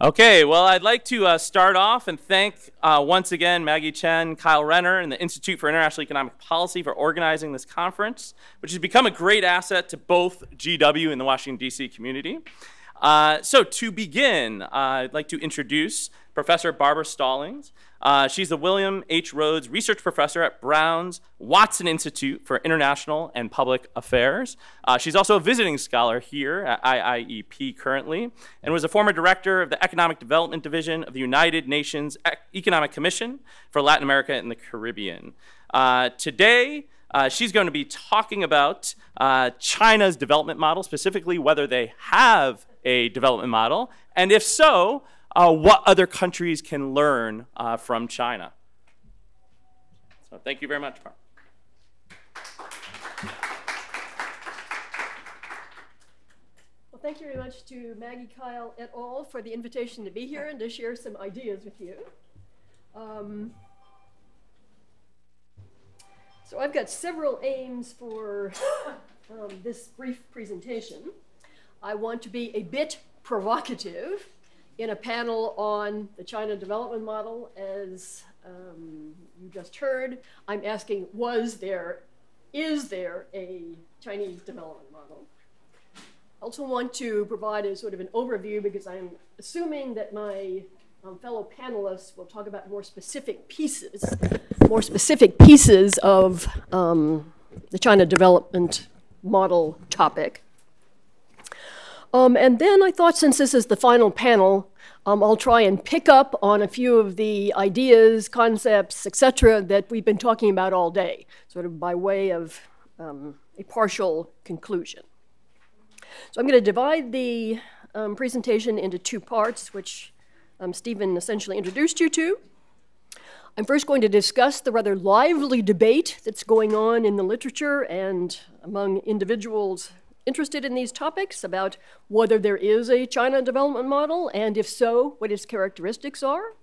Okay, well, I'd like to start off and thank once again Maggie Chen, Kyle Renner, and the Institute for International Economic Policy for organizing this conference, which has become a great asset to both GW and the Washington, D.C. community. So to begin, I'd like to introduce Professor Barbara Stallings. She's the William H. Rhodes Research Professor at Brown's Watson Institute for International and Public Affairs. She's also a visiting scholar here at IIEP currently, and was a former director of the Economic Development Division of the United Nations Economic Commission for Latin America and the Caribbean. Today, she's going to be talking about China's development model, specifically whether they have a development model, and if so, what other countries can learn from China. So thank you very much, Barbara. Well, thank you very much to Maggie, Kyle, et al. For the invitation to be here and to share some ideas with you. So I've got several aims for this brief presentation. I want to be a bit provocative in a panel on the China development model. As you just heard, I'm asking, is there a Chinese development model? I also want to provide a sort of an overview because I'm assuming that my fellow panelists will talk about more specific pieces of the China development model topic. And then I thought, since this is the final panel, I'll try and pick up on a few of the ideas, concepts, etc., that we've been talking about all day, sort of by way of a partial conclusion. So I'm going to divide the presentation into two parts, which Stephen essentially introduced you to. I'm first going to discuss the rather lively debate that's going on in the literature and among individuals interested in these topics about whether there is a China development model, and if so, what its characteristics are.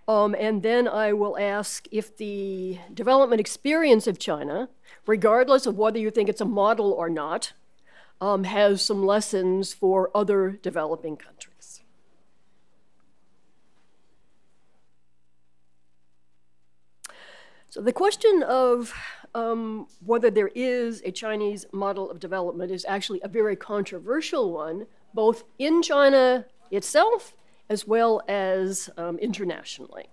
And then I will ask if the development experience of China, regardless of whether you think it's a model or not, has some lessons for other developing countries. So the question of whether there is a Chinese model of development is actually a very controversial one, both in China itself as well as internationally.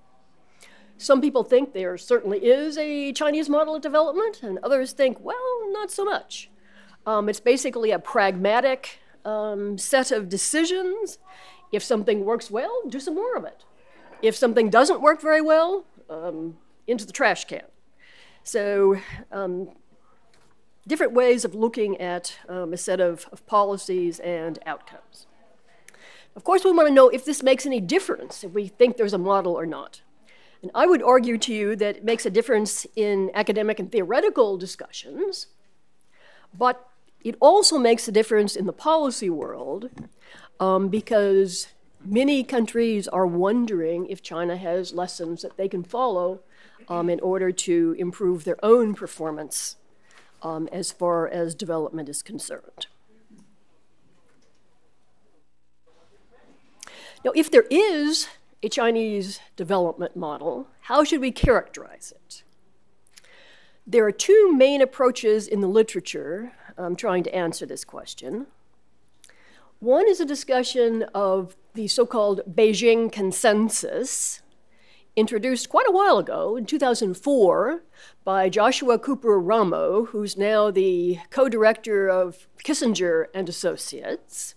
Some people think there certainly is a Chinese model of development, and others think, well, not so much. It's basically a pragmatic set of decisions. If something works well, do some more of it. If something doesn't work very well, into the trash can. So different ways of looking at a set of policies and outcomes. Of course, we want to know if this makes any difference, if we think there's a model or not. And I would argue to you that it makes a difference in academic and theoretical discussions, but it also makes a difference in the policy world because many countries are wondering if China has lessons that they can follow in order to improve their own performance as far as development is concerned. Now, if there is a Chinese development model, how should we characterize it? There are two main approaches in the literature trying to answer this question. One is a discussion of the so-called Beijing Consensus, introduced quite a while ago, in 2004, by Joshua Cooper Ramo, who's now the co-director of Kissinger and Associates.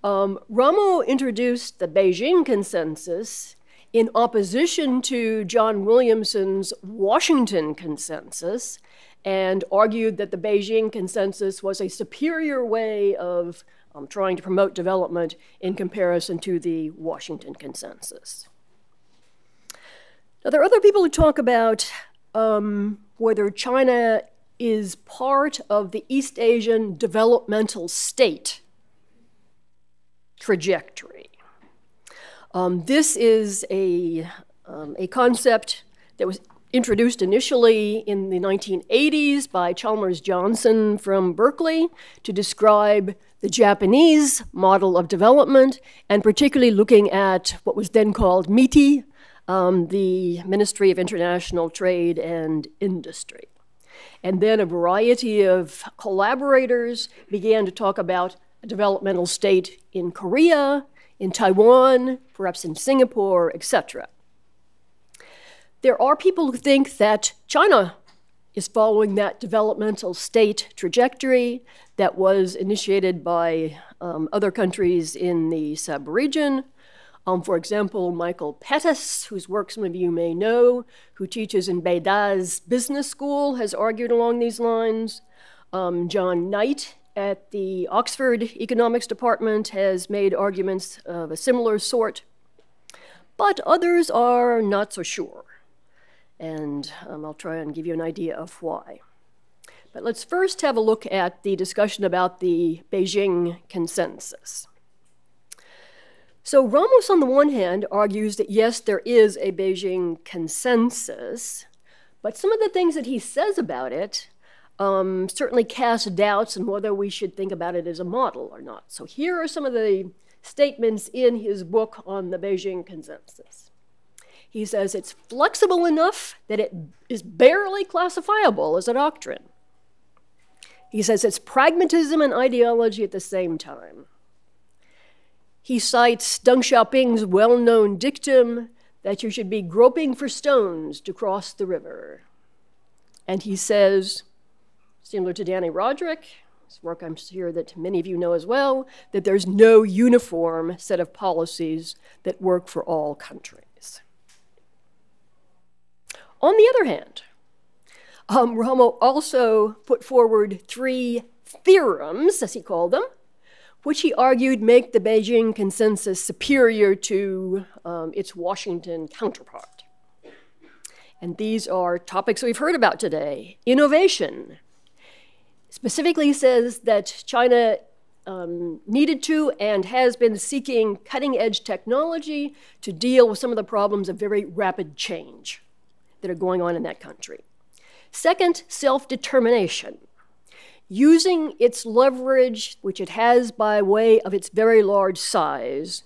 Ramo introduced the Beijing Consensus in opposition to John Williamson's Washington Consensus, and argued that the Beijing Consensus was a superior way of trying to promote development in comparison to the Washington Consensus. Now, there are other people who talk about whether China is part of the East Asian developmental state trajectory. This is a concept that was introduced initially in the 1980s by Chalmers Johnson from Berkeley to describe the Japanese model of development, and particularly looking at what was then called MITI, the Ministry of International Trade and Industry. And then a variety of collaborators began to talk about a developmental state in Korea, in Taiwan, perhaps in Singapore, etc. There are people who think that China is following that developmental state trajectory that was initiated by other countries in the sub-region. For example, Michael Pettis, whose work some of you may know, who teaches in Beida's business school, has argued along these lines. John Knight at the Oxford Economics Department has made arguments of a similar sort, but others are not so sure. And I'll try and give you an idea of why. But let's first have a look at the discussion about the Beijing Consensus. So Ramos, on the one hand, argues that yes, there is a Beijing Consensus, but some of the things that he says about it certainly cast doubts on whether we should think about it as a model or not. So here are some of the statements in his book on the Beijing Consensus. He says it's flexible enough that it is barely classifiable as a doctrine. He says it's pragmatism and ideology at the same time. He cites Deng Xiaoping's well-known dictum that you should be groping for stones to cross the river. And he says, similar to Danny Roderick, his work I'm sure that many of you know as well, that there's no uniform set of policies that work for all countries. On the other hand, Ramo also put forward 3 theorems, as he called them, which he argued make the Beijing Consensus superior to its Washington counterpart. And these are topics we've heard about today. Innovation. Specifically, he says that China needed to and has been seeking cutting-edge technology to deal with some of the problems of very rapid change that are going on in that country. Second, self-determination. Using its leverage, which it has by way of its very large size,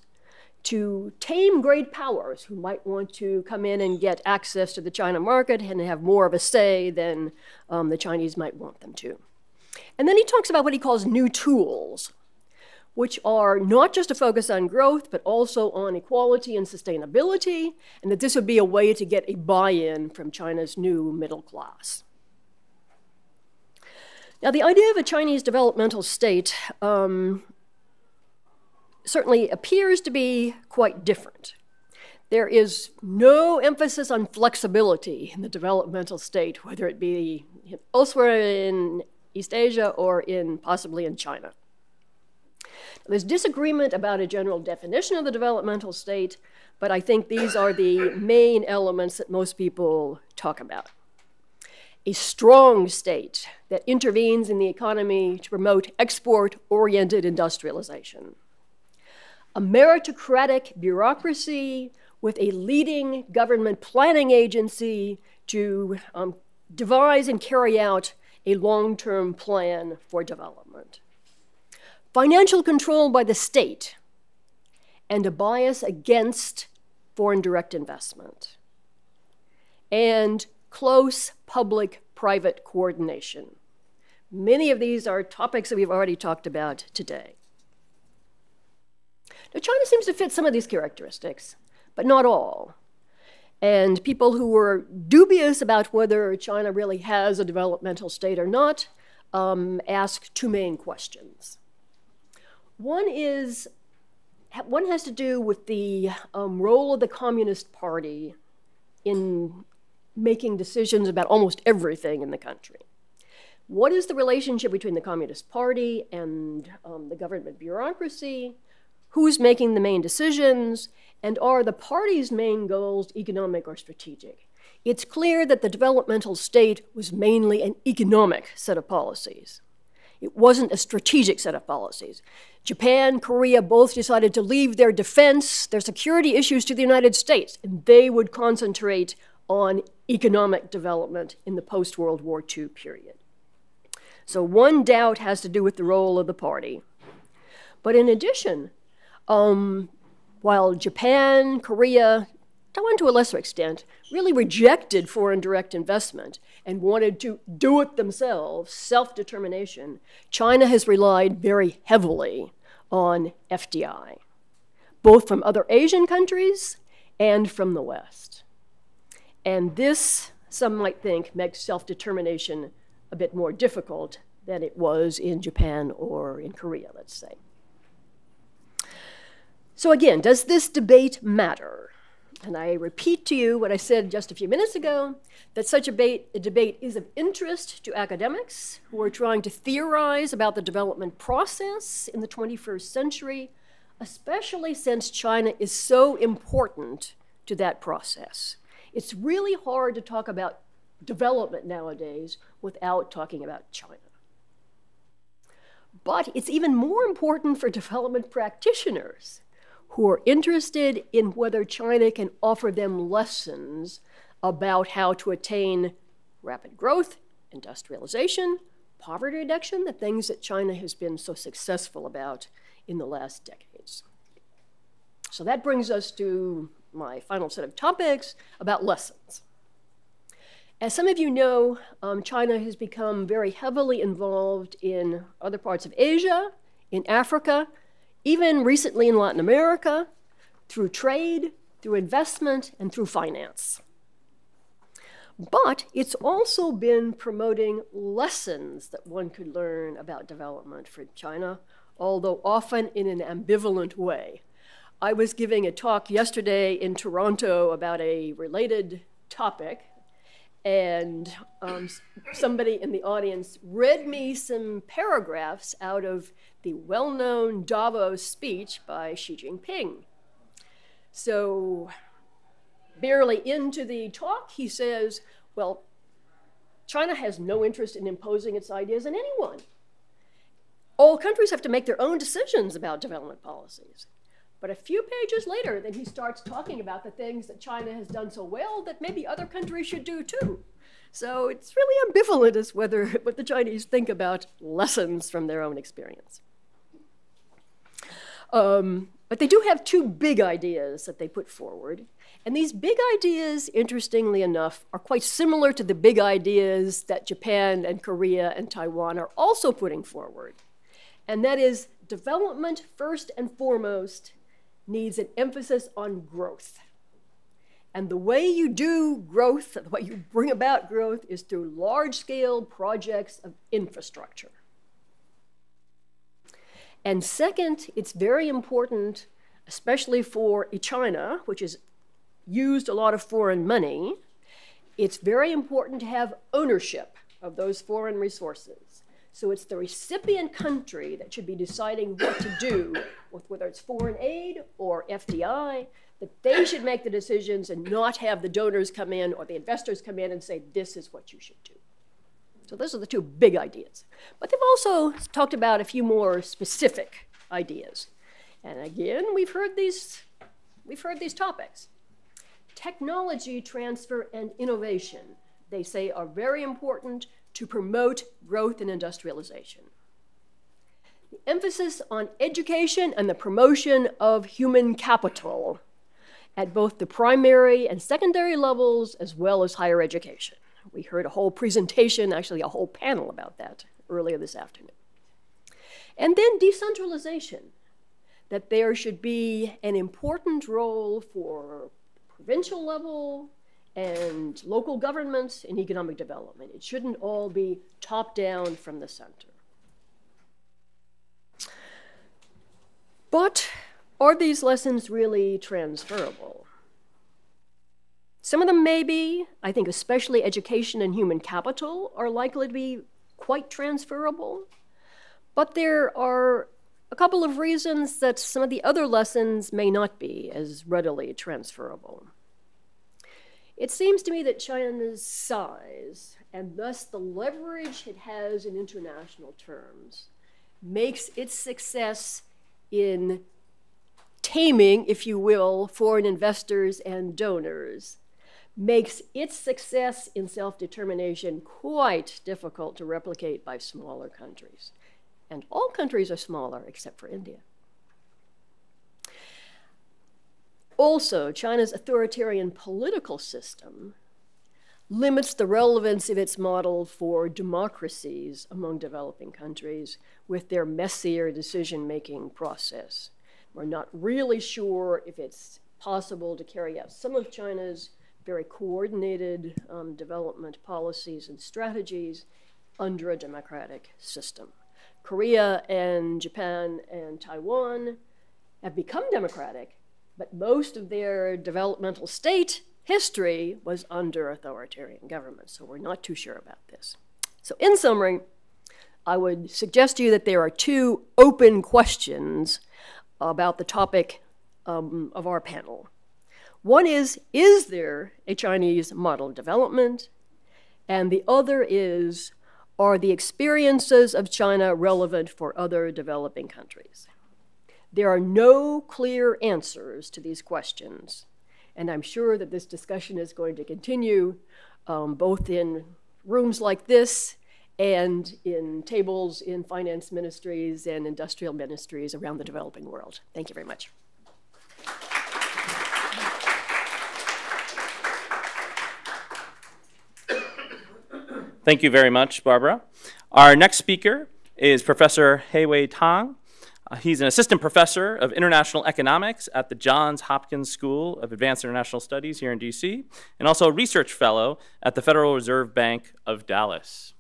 to tame great powers who might want to come in and get access to the China market and have more of a say than the Chinese might want them to. And then he talks about what he calls new tools, which are not just a focus on growth, but also on equality and sustainability, and that this would be a way to get a buy-in from China's new middle class. Now, the idea of a Chinese developmental state certainly appears to be quite different. There is no emphasis on flexibility in the developmental state, whether it be elsewhere in East Asia or possibly in China. There's disagreement about a general definition of the developmental state, but I think these are the main elements that most people talk about. A strong state that intervenes in the economy to promote export-oriented industrialization. A meritocratic bureaucracy with a leading government planning agency to devise and carry out a long-term plan for development. Financial control by the state and a bias against foreign direct investment. And close public-private coordination. Many of these are topics that we've already talked about today. Now, China seems to fit some of these characteristics, but not all. And people who were dubious about whether China really has a developmental state or not ask 2 main questions. One has to do with the role of the Communist Party in making decisions about almost everything in the country. What is the relationship between the Communist Party and the government bureaucracy? Who's making the main decisions? And are the party's main goals economic or strategic? It's clear that the developmental state was mainly an economic set of policies. It wasn't a strategic set of policies. Japan, Korea both decided to leave their defense, their security issues to the United States, and they would concentrate on economic development in the post-World War II period. So one doubt has to do with the role of the party. But in addition, while Japan, Korea, Taiwan to a lesser extent, really rejected foreign direct investment and wanted to do it themselves, self-determination, China has relied very heavily on FDI, both from other Asian countries and from the West. And this, some might think, makes self-determination a bit more difficult than it was in Japan or in Korea, let's say. So again, does this debate matter? And I repeat to you what I said just a few minutes ago, that such a debate is of interest to academics who are trying to theorize about the development process in the 21st century, especially since China is so important to that process. It's really hard to talk about development nowadays without talking about China. But it's even more important for development practitioners who are interested in whether China can offer them lessons about how to attain rapid growth, industrialization, poverty reduction, the things that China has been so successful about in the last decades. So that brings us to my final set of topics about lessons. As some of you know, China has become very heavily involved in other parts of Asia, in Africa, even recently in Latin America, through trade, through investment, and through finance. But it's also been promoting lessons that one could learn about development for China, although often in an ambivalent way. I was giving a talk yesterday in Toronto about a related topic, and somebody in the audience read me some paragraphs out of the well-known Davos speech by Xi Jinping. So barely into the talk, he says, well, China has no interest in imposing its ideas on anyone. All countries have to make their own decisions about development policies. But a few pages later, then he starts talking about the things that China has done so well that maybe other countries should do too. So it's really ambivalent as whether what the Chinese think about lessons from their own experience. But they do have two big ideas that they put forward. And these big ideas, interestingly enough, are quite similar to the big ideas that Japan and Korea and Taiwan are also putting forward. And that is development, first and foremost, needs an emphasis on growth. And the way you do growth, the way you bring about growth, is through large-scale projects of infrastructure. And second, it's very important, especially for China, which has used a lot of foreign money, it's very important to have ownership of those foreign resources. So it's the recipient country that should be deciding what to do with whether it's foreign aid or FDI, that they should make the decisions and not have the donors come in or the investors come in and say, this is what you should do. So those are the two big ideas. But they've also talked about a few more specific ideas. And again, we've heard these topics. Technology transfer and innovation, they say, are very important to promote growth and industrialization. The emphasis on education and the promotion of human capital at both the primary and secondary levels, as well as higher education. We heard a whole presentation, actually a whole panel about that earlier this afternoon. And then decentralization, that there should be an important role for provincial level and local governments in economic development. It shouldn't all be top-down from the center. But are these lessons really transferable? Some of them may be. I think especially education and human capital are likely to be quite transferable. But there are a couple of reasons that some of the other lessons may not be as readily transferable. It seems to me that China's size, and thus the leverage it has in international terms, makes its success in taming, if you will, foreign investors and donors makes its success in self-determination quite difficult to replicate by smaller countries. And all countries are smaller except for India. Also, China's authoritarian political system limits the relevance of its model for democracies among developing countries with their messier decision-making process. We're not really sure if it's possible to carry out some of China's very coordinated development policies and strategies under a democratic system. Korea and Japan and Taiwan have become democratic, but most of their developmental state history was under authoritarian governments, so we're not too sure about this. So in summary, I would suggest to you that there are two open questions about the topic of our panel. One is there a Chinese model development? And the other is, are the experiences of China relevant for other developing countries? There are no clear answers to these questions, and I'm sure that this discussion is going to continue both in rooms like this and in tables in finance ministries and industrial ministries around the developing world. Thank you very much. Thank you very much, Barbara. Our next speaker is Professor Heiwai Tang. He's an assistant professor of international economics at the Johns Hopkins School of Advanced International Studies here in DC, and also a research fellow at the Federal Reserve Bank of Dallas.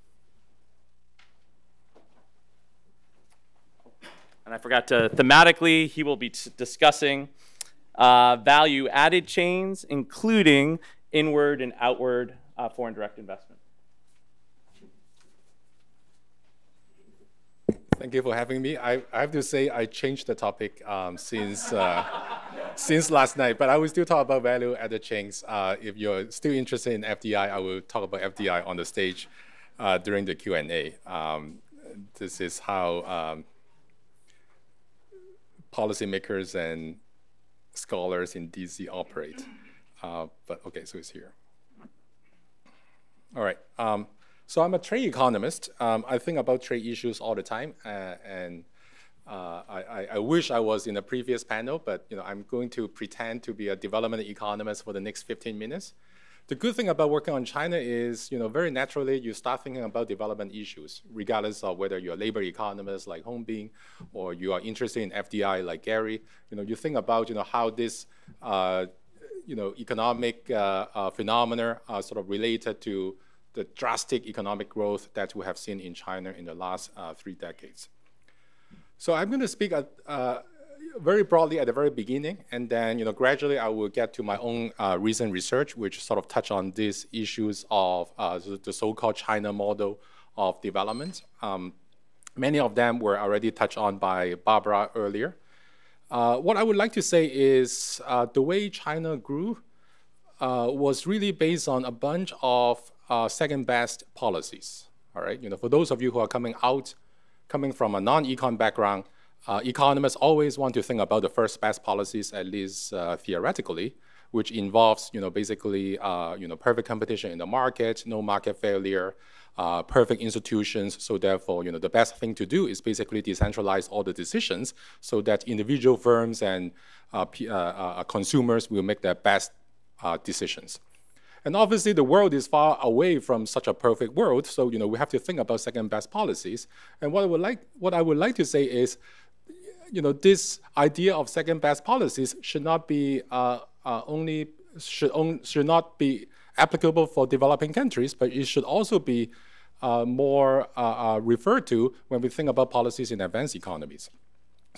And I forgot to, thematically, he will be discussing value-added chains, including inward and outward foreign direct investment. Thank you for having me. I have to say I changed the topic since last night, but I will still talk about value-added chains. If you're still interested in FDI, I will talk about FDI on the stage during the Q&A. This is how policymakers and scholars in DC operate. But okay, so it's here. All right. So I'm a trade economist. I think about trade issues all the time, and I wish I was in a previous panel, but I'm going to pretend to be a development economist for the next 15 minutes. The good thing about working on China is, very naturally you start thinking about development issues, regardless of whether you're a labor economist like Hongbin, or you are interested in FDI like Gary. You think about how this economic phenomena are sort of related to the drastic economic growth that we have seen in China in the last 3 decades. So I'm going to speak very broadly at the very beginning, and then gradually I will get to my own recent research, which sort of touch on these issues of the so-called China model of development. Many of them were already touched on by Barbara earlier. What I would like to say is the way China grew was really based on a bunch of second-best policies. All right, for those of you who are coming from a non-econ background, economists always want to think about the first best policies, at least theoretically, which involves, basically, perfect competition in the market, no market failure, perfect institutions. So therefore, the best thing to do is basically decentralize all the decisions so that individual firms and consumers will make their best decisions. And obviously, the world is far away from such a perfect world, so we have to think about second-best policies. And what I would like to say is, this idea of second-best policies should not be should not be applicable for developing countries, but it should also be more referred to when we think about policies in advanced economies.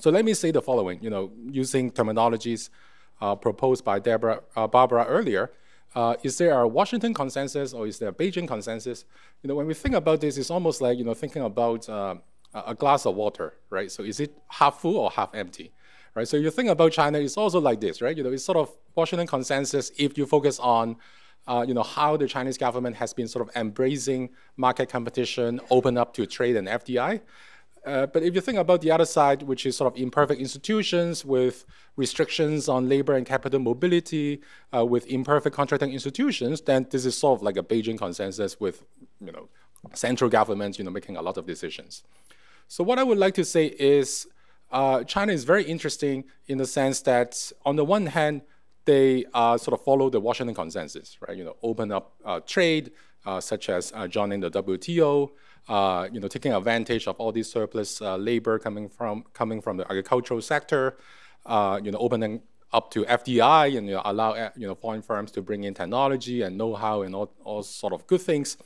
So let me say the following. Using terminologies proposed by Barbara earlier. Is there a Washington consensus or is there a Beijing consensus? When we think about this, it's almost like thinking about a glass of water, right? So is it half full or half empty, right? So you think about China, it's also like this, right? It's sort of Washington consensus if you focus on how the Chinese government has been sort of embracing market competition, open up to trade and FDI. But if you think about the other side, which is sort of imperfect institutions with restrictions on labor and capital mobility, with imperfect contracting institutions, then this is sort of like a Beijing consensus with, central governments, making a lot of decisions. So what I would like to say is China is very interesting in the sense that on the one hand, they sort of follow the Washington Consensus, right? Open up trade, such as joining the WTO, taking advantage of all these surplus labor coming from the agricultural sector, opening up to FDI and allow foreign firms to bring in technology and know-how and all sort of good things.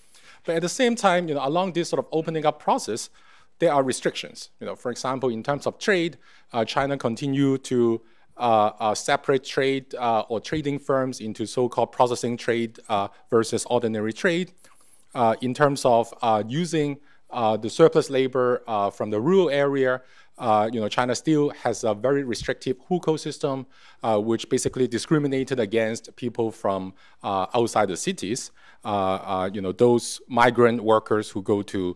But at the same time, along this sort of opening up process, there are restrictions. For example, in terms of trade, China continue to separate trade or trading firms into so-called processing trade versus ordinary trade. In terms of using the surplus labor from the rural area, China still has a very restrictive hukou system, which basically discriminated against people from outside the cities. Those migrant workers who go to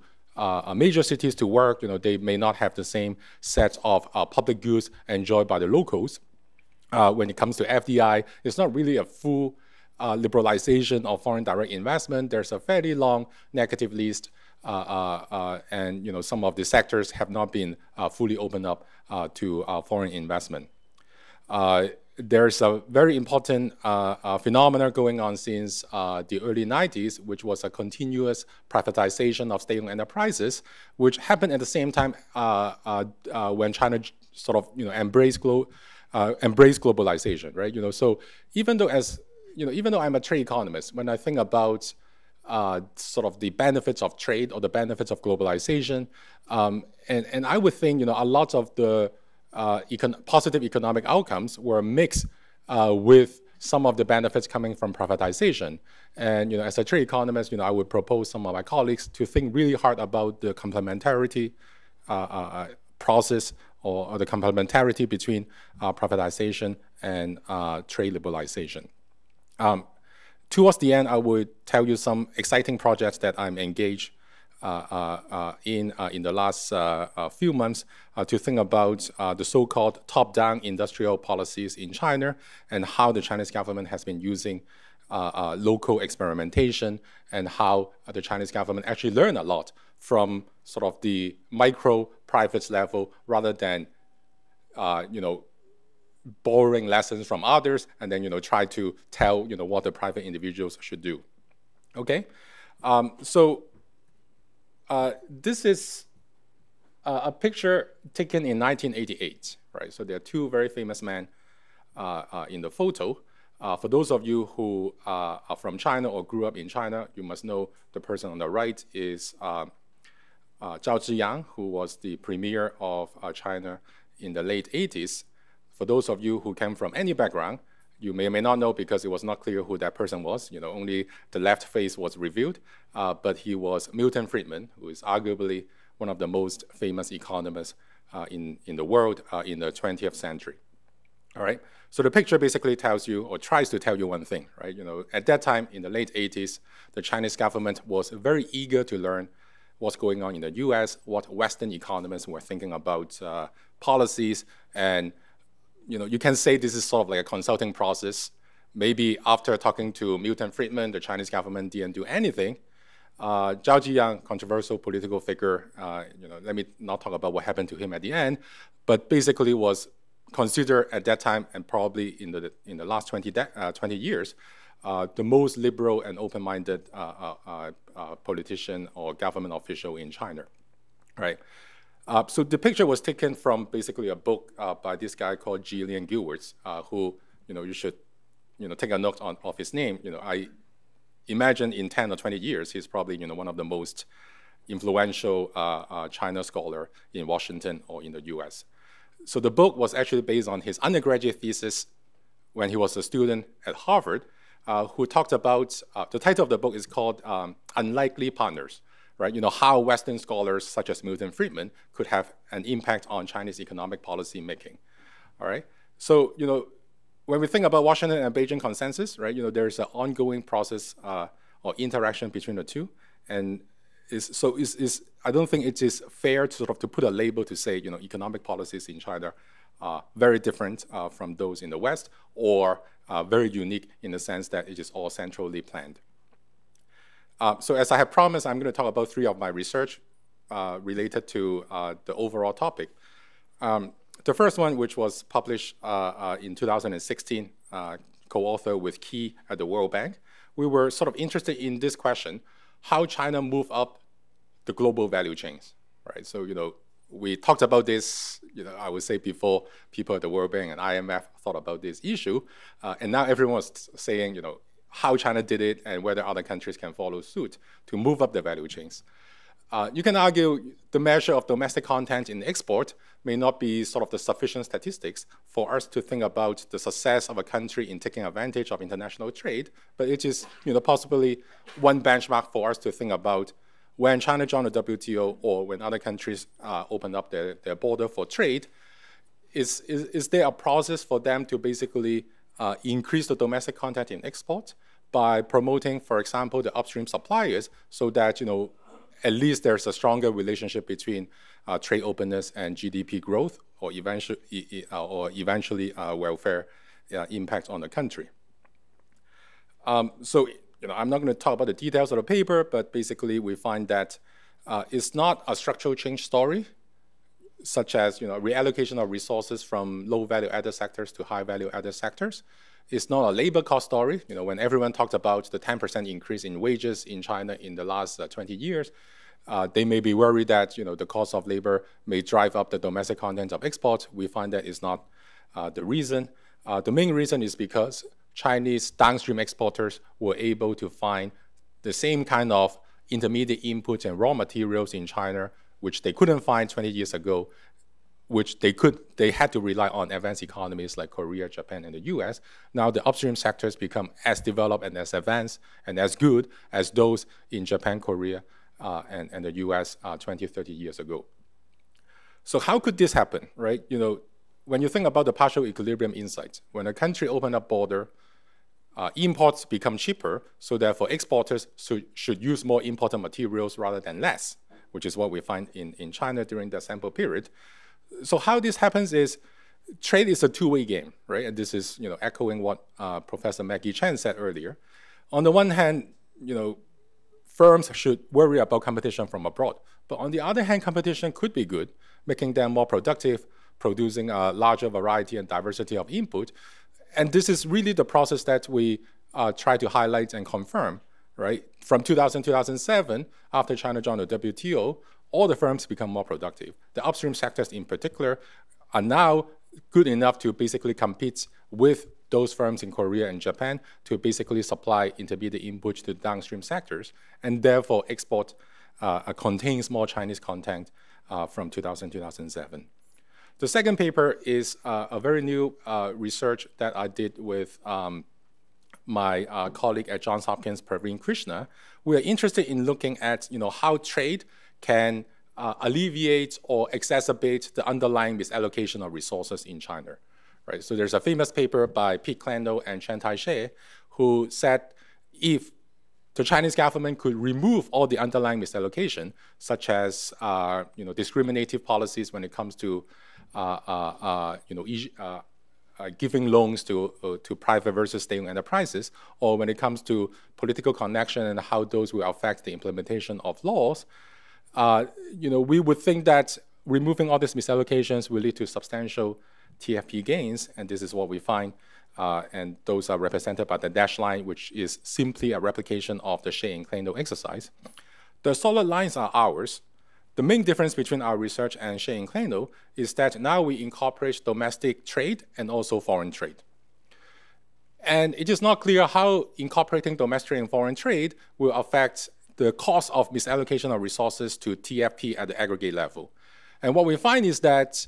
major cities to work, they may not have the same set of public goods enjoyed by the locals. When it comes to FDI, it's not really a full liberalization of foreign direct investment. There's a fairly long negative list, and some of the sectors have not been fully opened up to foreign investment. There's a very important phenomenon going on since the early 90s, which was a continuous privatization of state-owned enterprises, which happened at the same time when China sort of embraced globalization, right? So even though even though I'm a trade economist, when I think about sort of the benefits of trade or the benefits of globalization, and I would think a lot of the positive economic outcomes were mixed with some of the benefits coming from privatization. And as a trade economist, I would propose some of my colleagues to think really hard about the complementarity process or the complementarity between privatization and trade liberalization. Towards the end, I would tell you some exciting projects that I'm engaged in the last few months to think about the so-called top-down industrial policies in China and how the Chinese government has been using local experimentation and how the Chinese government actually learned a lot from sort of the micro private level rather than borrowing lessons from others and then try to tell what the private individuals should do. Okay, so this is a picture taken in 1988, right? So there are two very famous men in the photo. For those of you who are from China or grew up in China, you must know the person on the right is Zhao Ziyang, who was the premier of China in the late 80s. For those of you who came from any background, you may or may not know because it was not clear who that person was. Only the left face was revealed. But he was Milton Friedman, who is arguably one of the most famous economists in the world in the 20th century. All right. So the picture basically tells you or tries to tell you one thing, right? At that time in the late 80s, the Chinese government was very eager to learn what's going on in the US, what Western economists were thinking about policies, and you can say this is sort of like a consulting process. Maybe after talking to Milton Friedman, the Chinese government didn't do anything. Zhao Ziyang, controversial political figure, let me not talk about what happened to him at the end, but basically was considered at that time and probably in the last 20 years, the most liberal and open-minded politician or government official in China, right? So the picture was taken from basically a book by this guy called Gillian Gilberts, who you should take a note of his name. I imagine in 10 or 20 years he's probably one of the most influential China scholar in Washington or in the U.S. So the book was actually based on his undergraduate thesis when he was a student at Harvard, who talked about the title of the book is called "Unlikely Partners." Right, how Western scholars such as Milton Friedman could have an impact on Chinese economic policy making. All right, so when we think about Washington and Beijing Consensus, right, there's an ongoing process or interaction between the two, and I don't think it is fair to sort of to put a label to say, economic policies in China are very different from those in the West, or very unique in the sense that it is all centrally planned. So as I have promised, I'm going to talk about 3 of my research related to the overall topic. The first one, which was published in 2016, co-authored with Key at the World Bank, we were sort of interested in this question: how China moved up the global value chains, right? So, we talked about this, I would say before people at the World Bank and IMF thought about this issue, and now everyone was saying, how China did it and whether other countries can follow suit to move up the value chains. You can argue the measure of domestic content in export may not be sort of the sufficient statistics for us to think about the success of a country in taking advantage of international trade, but it is possibly one benchmark for us to think about when China joined the WTO or when other countries open up their border for trade. Is there a process for them to basically increase the domestic content in export by promoting, for example, the upstream suppliers so that at least there's a stronger relationship between trade openness and GDP growth, or eventually welfare impact on the country. So I'm not going to talk about the details of the paper, but basically we find that it's not a structural change story, such as reallocation of resources from low value added sectors to high value added sectors. It's not a labor cost story. When everyone talked about the 10% increase in wages in China in the last 20 years, they may be worried that the cost of labor may drive up the domestic content of export. We find that is not the reason. The main reason is because Chinese downstream exporters were able to find the same kind of intermediate inputs and raw materials in China, which they couldn't find 20 years ago, which they had to rely on advanced economies like Korea, Japan, and the US. Now the upstream sectors become as developed and as advanced and as good as those in Japan, Korea, and the US 20, 30 years ago. So how could this happen, right? When you think about the partial equilibrium insight, when a country opens up border, imports become cheaper, so therefore exporters should use more imported materials rather than less, which is what we find in China during the sample period. So how this happens is trade is a two-way game, right? And this is echoing what Professor Maggie Chen said earlier. On the one hand, firms should worry about competition from abroad, but on the other hand, competition could be good, making them more productive, producing a larger variety and diversity of input. And this is really the process that we try to highlight and confirm, right? From 2007, after China joined the WTO, all the firms become more productive. The upstream sectors in particular are now good enough to basically compete with those firms in Korea and Japan to basically supply intermediate inputs to the downstream sectors, and therefore export contains more Chinese content from 2007. The second paper is a very new research that I did with my colleague at Johns Hopkins, Praveen Krishna. We are interested in looking at how trade can alleviate or exacerbate the underlying misallocation of resources in China. Right? So there's a famous paper by Pete Klando and Chen who said if the Chinese government could remove all the underlying misallocation, such as discriminative policies when it comes to giving loans to private versus state enterprises, or when it comes to political connection and how those will affect the implementation of laws, we would think that removing all these misallocations will lead to substantial TFP gains, and this is what we find. And those are represented by the dashed line, which is simply a replication of the Shea and Klando exercise. The solid lines are ours. The main difference between our research and Shea and Klando is that now we incorporate domestic trade and also foreign trade. And it is not clear how incorporating domestic and foreign trade will affect the cost of misallocation of resources to TFP at the aggregate level. And what we find is that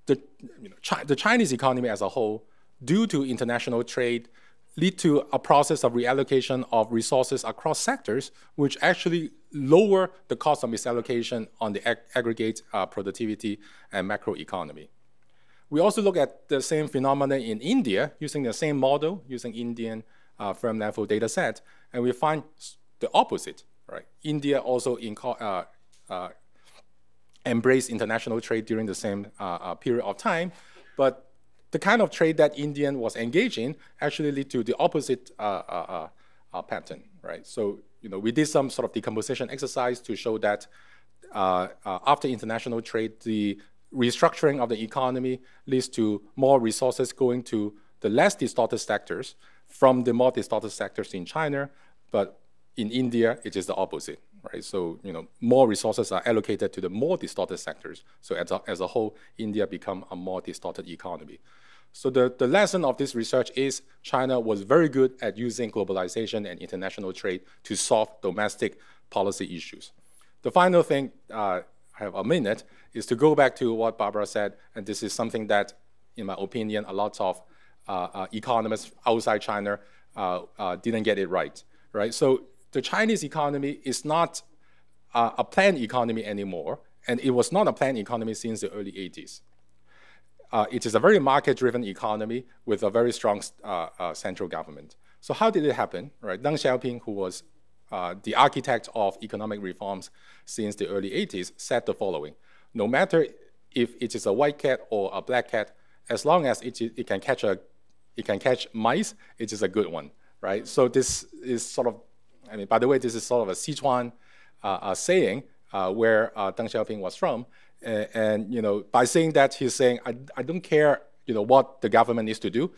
the Chinese economy as a whole, due to international trade, lead to a process of reallocation of resources across sectors, which actually lower the cost of misallocation on the aggregate productivity and macroeconomy. We also look at the same phenomenon in India, using the same model, using Indian firm level data set, and we find the opposite, right? India also embraced international trade during the same period of time, but the kind of trade that India was engaged in actually led to the opposite pattern, right? So, we did some sort of decomposition exercise to show that after international trade, the restructuring of the economy leads to more resources going to the less distorted sectors from the more distorted sectors in China, but in India, it is the opposite, right? So, more resources are allocated to the more distorted sectors. So as a whole, India become a more distorted economy. So the lesson of this research is China was very good at using globalization and international trade to solve domestic policy issues. The final thing, I have a minute, is to go back to what Barbara said, and this is something that, in my opinion, a lot of economists outside China didn't get it right? So the Chinese economy is not a planned economy anymore, and it was not a planned economy since the early 80s. It is a very market-driven economy with a very strong central government. So how did it happen? Deng Xiaoping, who was the architect of economic reforms since the early 80s, said the following: no matter if it is a white cat or a black cat, as long as it can catch mice, it is a good one, right? So this is sort of, by the way, this is sort of a Sichuan saying where Deng Xiaoping was from. And by saying that, he's saying, I don't care what the government needs to do,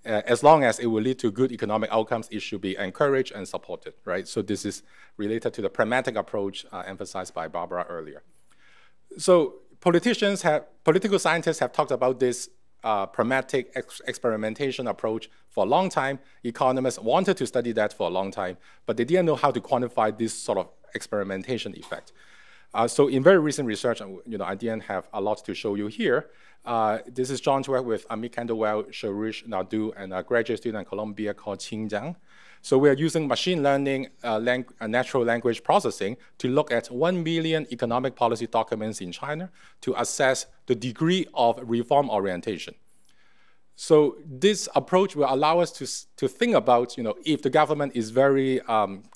as long as it will lead to good economic outcomes, it should be encouraged and supported, right? So this is related to the pragmatic approach emphasized by Barbara earlier. So political scientists have talked about this pragmatic experimentation approach for a long time. Economists wanted to study that for a long time, but they didn't know how to quantify this sort of experimentation effect. So in very recent research, I didn't have a lot to show you here. This is joint work with Amit Kandawal, Sharish Naidu, and a graduate student at Columbia called Qing Zhang. So we are using machine learning, natural language processing to look at 1 million economic policy documents in China to assess the degree of reform orientation. So this approach will allow us to think about, if the government is very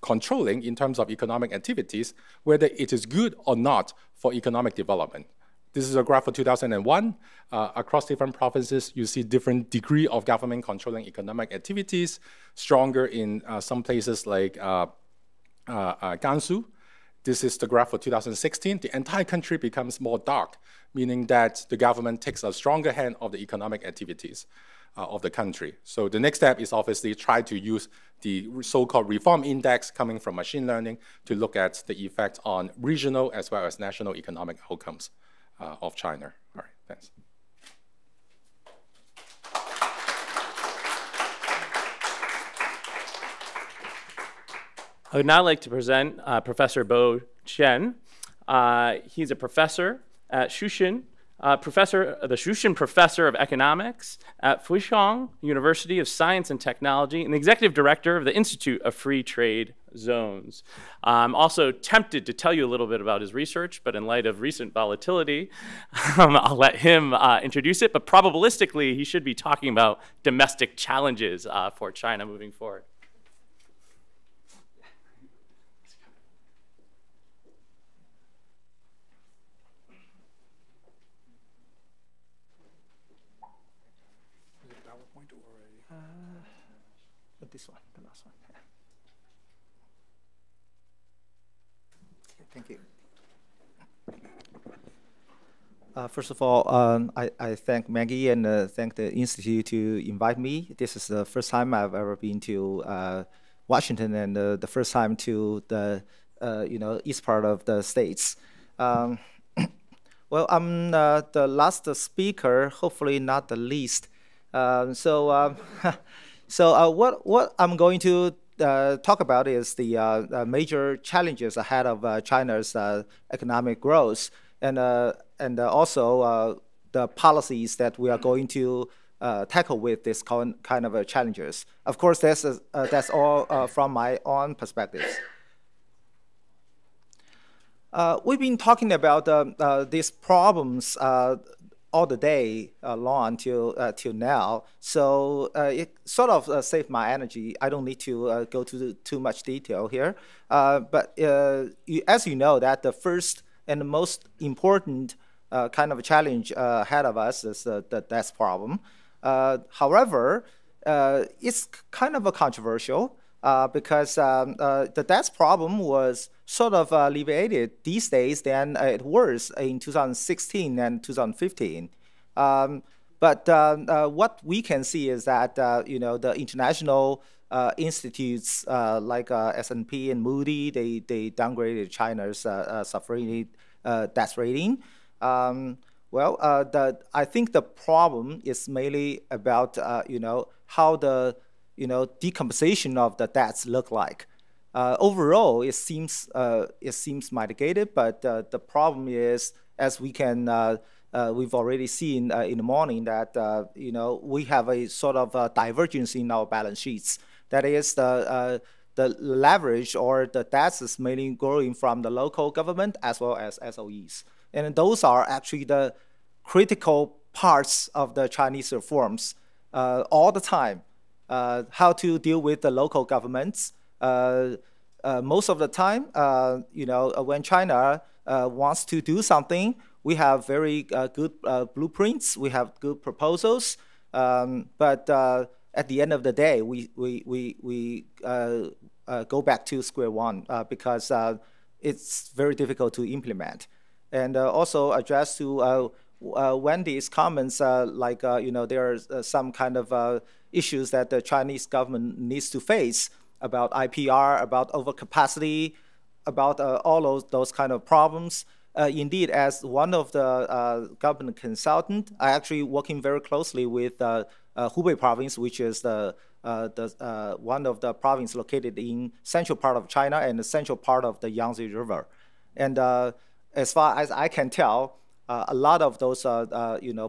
controlling in terms of economic activities, whether it is good or not for economic development. This is a graph for 2001. Across different provinces, you see different degree of government controlling economic activities, stronger in some places like Gansu. This is the graph for 2016. The entire country becomes more dark, meaning that the government takes a stronger hand of the economic activities of the country. So the next step is obviously try to use the so-called reform index coming from machine learning to look at the effect on regional as well as national economic outcomes of China. All right, thanks. I would now like to present Professor Bo Chen. He's a professor at Shushan, the Shushan Professor of Economics at Huazhong University of Science and Technology, and the Executive Director of the Institute of Free Trade Zones. I'm also tempted to tell you a little bit about his research, but in light of recent volatility, I'll let him introduce it. But probabilistically, he should be talking about domestic challenges for China moving forward. This one, the last one. Thank you. First of all, I thank Maggie and thank the Institute to invite me. This is the first time I've ever been to Washington, and the first time to the east part of the states. Well, I'm the last speaker, hopefully not the least. So what I'm going to talk about is the major challenges ahead of China's economic growth, and also the policies that we are going to tackle with this kind of challenges. Of course, that's all from my own perspective. We've been talking about these problems all the day long till now. So it sort of saved my energy. I don't need to go to too much detail here. But as you know, that the first and the most important kind of challenge ahead of us is the debt problem. However, it's kind of a controversial because the debt problem was sort of alleviated these days than it was in 2016 and 2015. But what we can see is that the international institutes like S&P and Moody, they downgraded China's sovereign debt rating. I think the problem is mainly about how the decomposition of the debts look like. Overall, it seems mitigated, but the problem is, as we can we've already seen in the morning, that we have a sort of divergence in our balance sheets. That is, the leverage or the debts is mainly growing from the local government as well as SOEs. And those are actually the critical parts of the Chinese reforms all the time. How to deal with the local governments. Most of the time, when China wants to do something, we have very good blueprints, we have good proposals, but at the end of the day, we go back to square one because it's very difficult to implement. And also address to Wendy's comments, there are some kind of issues that the Chinese government needs to face about IPR, about overcapacity, about all those kind of problems. Indeed, as one of the government consultant, I actually working very closely with Hubei province, which is one of the province located in central part of China and the central part of the Yangtze River. And as far as I can tell, a lot of those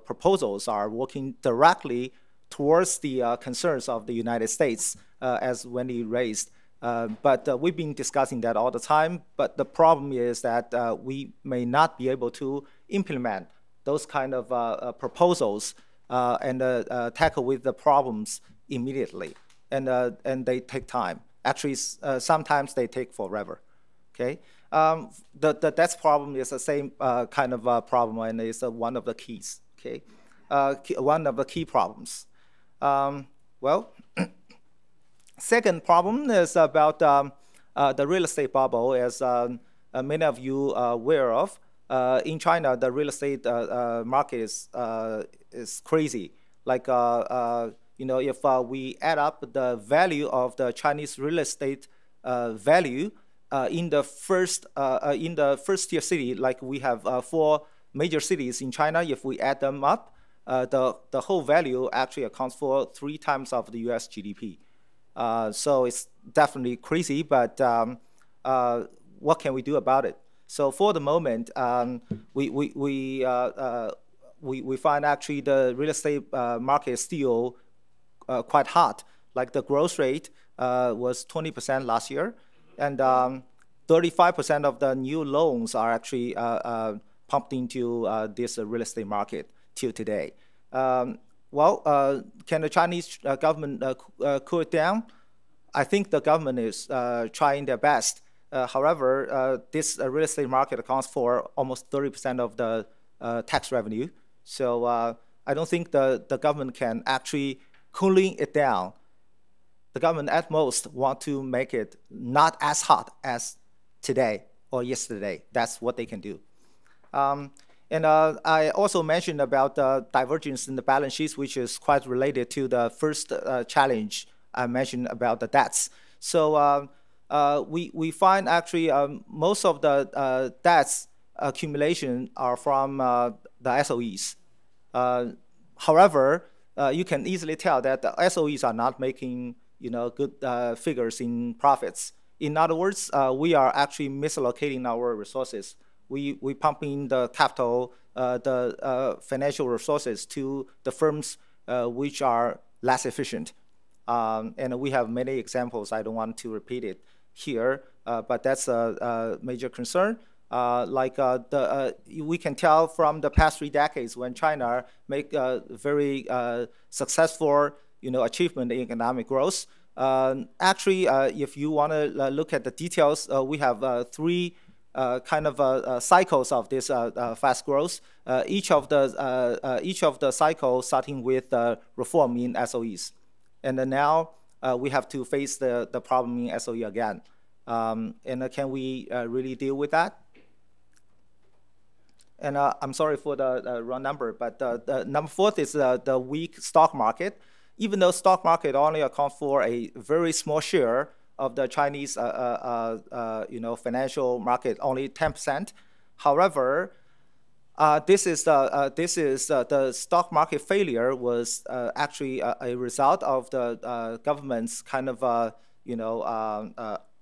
proposals are working directly towards the concerns of the United States, as Wendy raised. But we've been discussing that all the time. But the problem is that we may not be able to implement those kind of proposals and tackle with the problems immediately. And they take time. Actually, sometimes they take forever. Okay. The debt problem is the same kind of problem, and it's one of the keys. Okay, one of the key problems. Second problem is about the real estate bubble, as many of you are aware of. In China, the real estate market is crazy. Like if we add up the value of the Chinese real estate value in the first tier city, like we have 4 major cities in China. If we add them up, the whole value actually accounts for 3 times of the U.S. GDP. So it's definitely crazy, but what can we do about it? So for the moment, we find actually the real estate market is still quite hot. Like the growth rate was 20% last year, and 35% of the new loans are actually pumped into this real estate market till today. Can the Chinese government cool it down? I think the government is trying their best. However, this real estate market accounts for almost 30% of the tax revenue. So I don't think the government can actually cooling it down. The government at most want to make it not as hot as today or yesterday. That's what they can do. And I also mentioned about the divergence in the balance sheets, which is quite related to the first challenge I mentioned about the debts. So we find actually most of the debts accumulation are from the SOEs. However, you can easily tell that the SOEs are not making good figures in profits. In other words, we are actually misallocating our resources. We pump in the capital, the financial resources to the firms which are less efficient. And we have many examples. I don't want to repeat it here, but that's a major concern. We can tell from the past 3 decades when China make very successful, achievement in economic growth. Actually, if you want to look at the details, we have 3 cycles of this fast growth. Each of the cycles starting with reform in SOEs, and then now we have to face the problem in SOE again. And can we really deal with that? And I'm sorry for the wrong number, but the number 4th is the weak stock market. Even though stock market only accounts for a very small share of the Chinese financial market, only 10%. However, the stock market failure was actually a result of the government's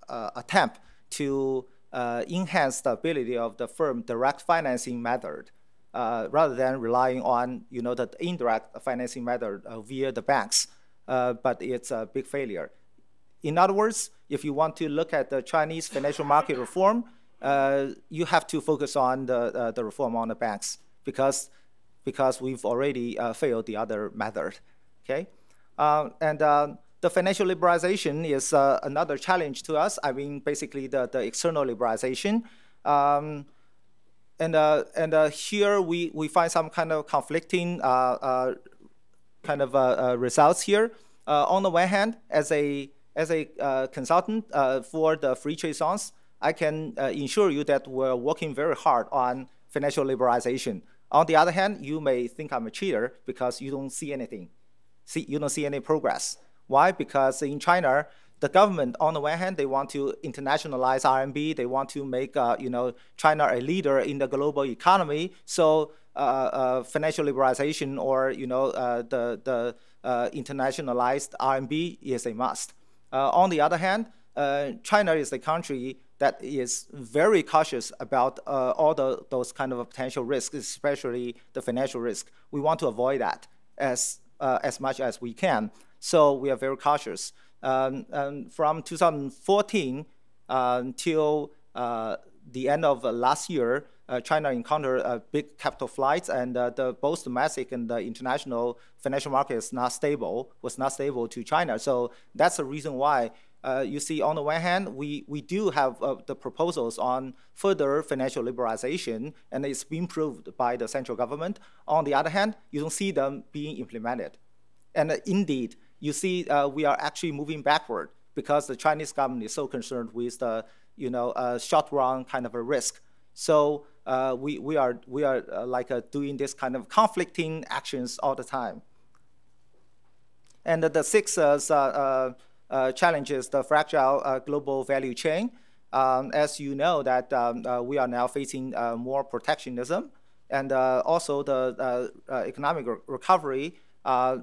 attempt to enhance the ability of the firm direct financing method, rather than relying on the indirect financing method via the banks. But it's a big failure. In other words, if you want to look at the Chinese financial market reform, you have to focus on the reform on the banks because we've already failed the other method. Okay, the financial liberalization is another challenge to us. I mean, basically the external liberalization. Here we find some kind of conflicting results here. On the one hand, as a consultant for the free trade zones, I can assure you that we're working very hard on financial liberalization. On the other hand, you may think I'm a cheater because you don't see anything. You don't see any progress. Why? Because in China, the government, on the one hand, they want to internationalize RMB. They want to make China a leader in the global economy. So financial liberalization or the internationalized RMB is a must. On the other hand, China is a country that is very cautious about all those kind of potential risks, especially the financial risk. We want to avoid that as much as we can. So we are very cautious. From 2014 until the end of last year, China encountered big capital flights, and both domestic and the international financial market was not stable to China. So that's the reason why you see, on the one hand, we do have the proposals on further financial liberalization, and it's been approved by the central government. On the other hand, you don't see them being implemented. And indeed, you see we are actually moving backward because the Chinese government is so concerned with the short-run kind of a risk. So we are doing this kind of conflicting actions all the time. And the 6th challenge is the fragile global value chain. As you know, that we are now facing more protectionism, and also the economic recovery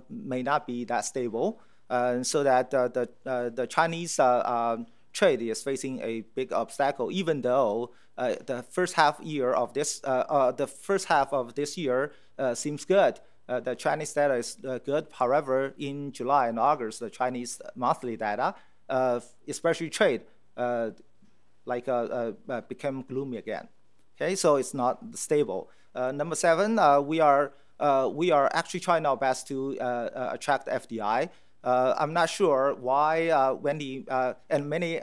may not be that stable, so that the Chinese trade is facing a big obstacle. Even though the first half of this year seems good, the Chinese data is good. However, in July and August, the Chinese monthly data, especially trade, became gloomy again. Okay, so it's not stable. Number 7, we are actually trying our best to attract FDI. I'm not sure why Wendy and many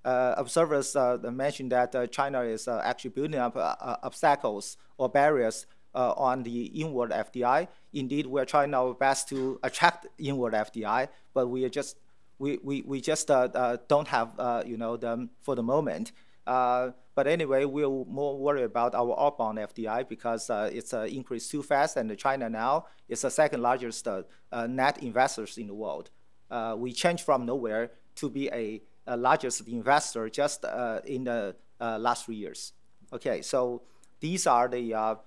observers mentioned that China is actually building up obstacles or barriers on the inward FDI. Indeed, we're trying our best to attract inward FDI, but we just don't have them for the moment. But anyway, we're more worried about our outbound FDI because it's increased too fast, and China now is the 2nd largest net investors in the world. We changed from nowhere to be a largest investor just in the last 3 years. Okay, so these are the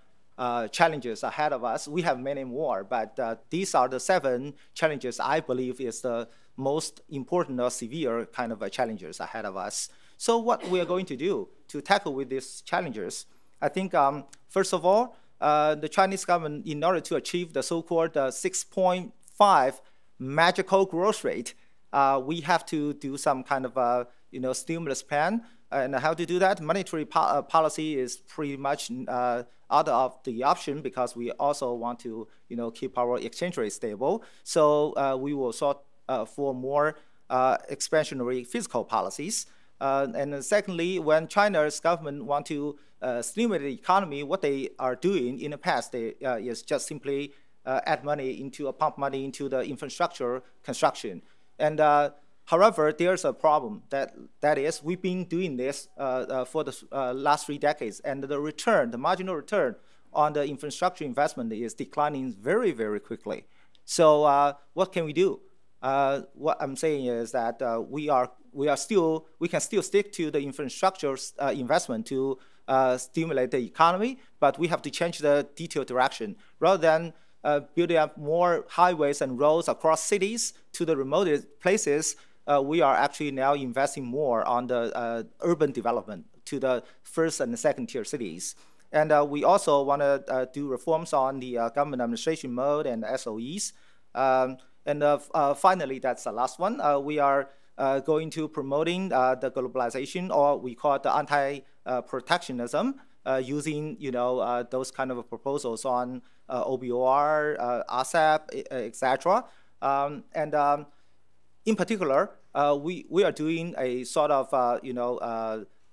challenges ahead of us. We have many more, but these are the 7 challenges I believe is the most important or severe kind of challenges ahead of us. So what we are going to do to tackle with these challenges, I think, first of all, the Chinese government, in order to achieve the so-called 6.5 magical growth rate, we have to do some kind of stimulus plan. And how to do that? Monetary policy is pretty much out of the option because we also want to, keep our exchange rate stable. So we will sort for more expansionary fiscal policies. And then secondly, when China's government want to stimulate the economy, what they are doing in the past is just simply pump money into the infrastructure construction. And however, there's a problem that is we've been doing this for the last 3 decades, and the marginal return on the infrastructure investment is declining very, very quickly. So what can we do? What I'm saying is that we can still stick to the infrastructure investment to stimulate the economy, but we have to change the detailed direction. Rather than building up more highways and roads across cities to the remote places, we are actually now investing more on the urban development to the first and second tier cities. And we also want to do reforms on the government administration mode and SOEs. And finally, that's the last one. We are going to promoting the globalization, or we call it the anti-protectionism, using those kind of proposals on OBOR, ASAP, etc. And in particular, we are doing a sort of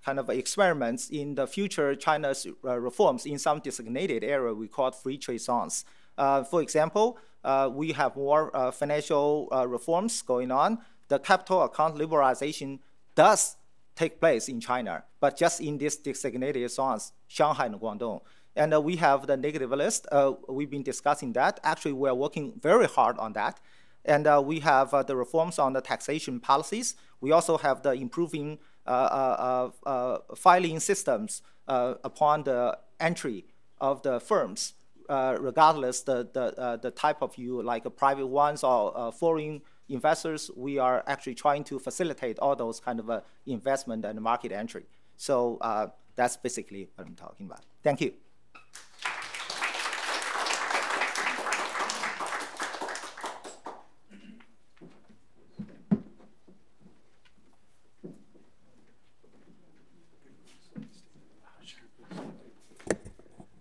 kind of experiments in the future China's reforms in some designated area we call free trade zones. For example, we have more financial reforms going on. The capital account liberalization does take place in China, but just in these designated zones, Shanghai and Guangdong. And we have the negative list. We've been discussing that. Actually, we're working very hard on that. And we have the reforms on the taxation policies. We also have the improving filing systems upon the entry of the firms, regardless the type of you, like private ones or foreign investors. We are actually trying to facilitate all those kind of investment and market entry. So that's basically what I'm talking about. Thank you.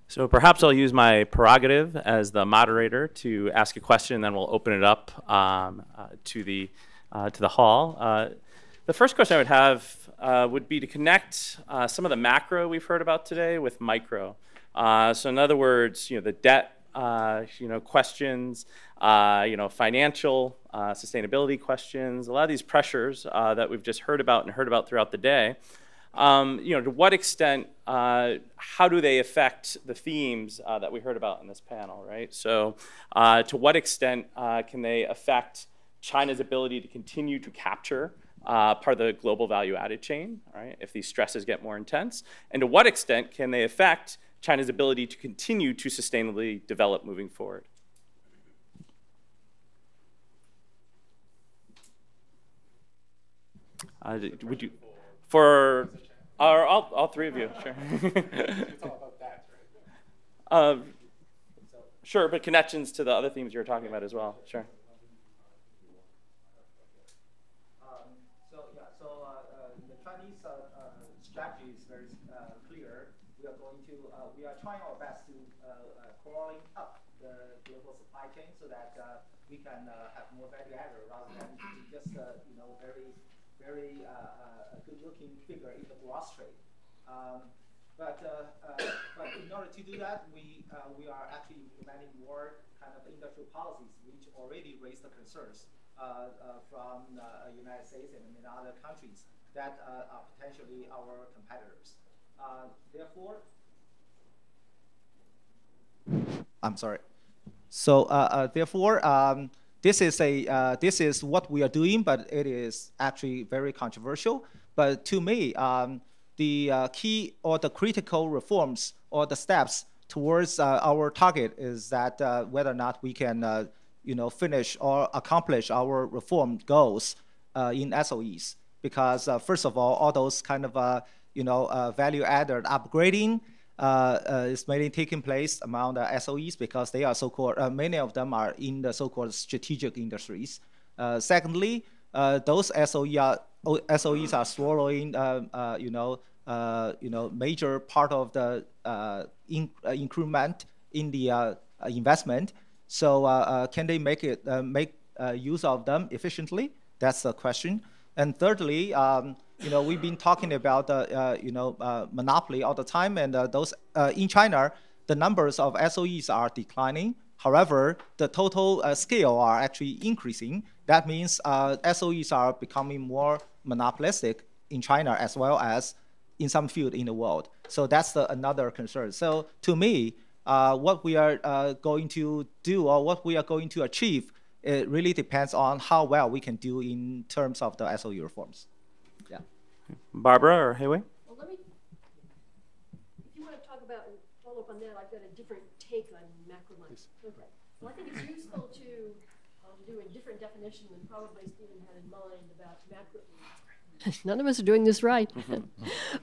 So perhaps I'll use my prerogative as the moderator to ask a question, and then we'll open it up to the hall. The first question I would have would be to connect some of the macro we've heard about today with micro. So in other words, the debt, questions, financial sustainability questions, a lot of these pressures that we've just heard about throughout the day. To what extent, how do they affect the themes that we heard about in this panel, right? So to what extent can they affect China's ability to continue to capture part of the global value added chain, right, if these stresses get more intense? And to what extent can they affect China's ability to continue to sustainably develop moving forward? Would you... For all three of you, sure. It's all about that, right? Sure, but connections to the other themes you were talking about as well, sure. The Chinese strategy is very clear. We are trying our best to crawling up the global supply chain so that we can have more value added rather than just very good-looking figure in the gross trade. But in order to do that, we are actually implementing more kind of industrial policies, which already raised the concerns from the United States and in other countries that are potentially our competitors. Therefore, I'm sorry. So therefore, this is what we are doing, but it is actually very controversial. But to me, the key or the critical reforms or the steps towards our target is that whether or not we can, finish or accomplish our reform goals in SOEs. Because first of all those kind of value-added upgrading is mainly taking place among the SOEs because they are so-called, many of them are in the so-called strategic industries. Secondly, those SOE are SOEs are swallowing, major part of the increment in the investment. So can they make use of them efficiently? That's the question. And thirdly, we've been talking about monopoly all the time, and those in China, the numbers of SOEs are declining. However, the total scale are actually increasing. That means SOEs are becoming more monopolistic in China as well as in some field in the world. So that's another concern. So to me, what we are going to do or what we are going to achieve, it really depends on how well we can do in terms of the SOE reforms. Yeah. Barbara or Heiwai? Well, if you want to talk about and follow up on that, I've got a different take on macro. Okay. Well, I think it's useful to do a different definition than probably Stephen had in mind about macro. None of us are doing this right.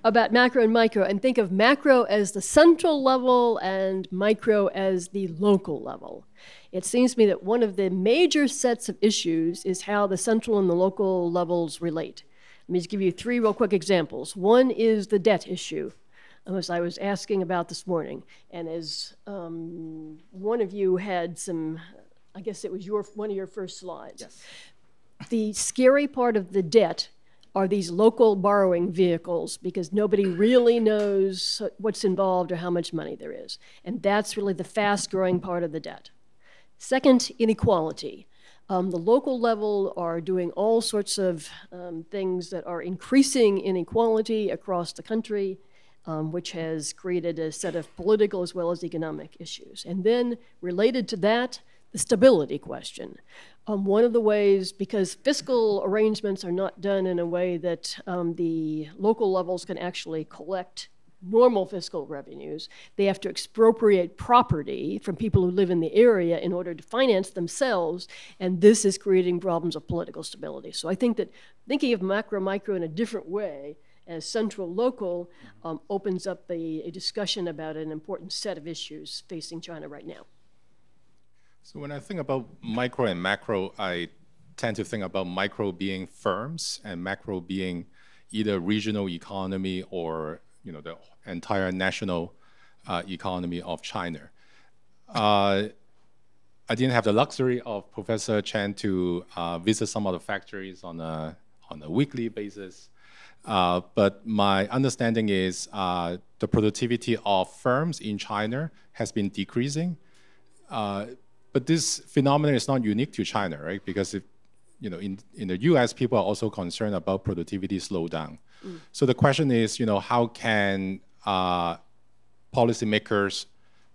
About macro and micro, and think of macro as the central level and micro as the local level. It seems to me that one of the major sets of issues is how the central and the local levels relate. Let me just give you three real quick examples. One is the debt issue, as I was asking about this morning. And as one of you had some, I guess it was one of your first slides. Yes. The scary part of the debt are these local borrowing vehicles, because nobody really knows what's involved or how much money there is. And that's really the fast-growing part of the debt. Second, inequality. The local level are doing all sorts of things that are increasing inequality across the country, which has created a set of political as well as economic issues. And then, related to that, the stability question. One of the ways, because fiscal arrangements are not done in a way that the local levels can actually collect normal fiscal revenues, they have to expropriate property from people who live in the area in order to finance themselves, and this is creating problems of political stability. So I think that thinking of macro-micro in a different way as central-local opens up a discussion about an important set of issues facing China right now. So when I think about micro and macro, I tend to think about micro being firms and macro being either regional economy or the entire national economy of China. I didn't have the luxury of Professor Chen to visit some of the factories on a weekly basis, but my understanding is the productivity of firms in China has been decreasing. But this phenomenon is not unique to China, right? Because in the US, people are also concerned about productivity slowdown. So the question is, how can policymakers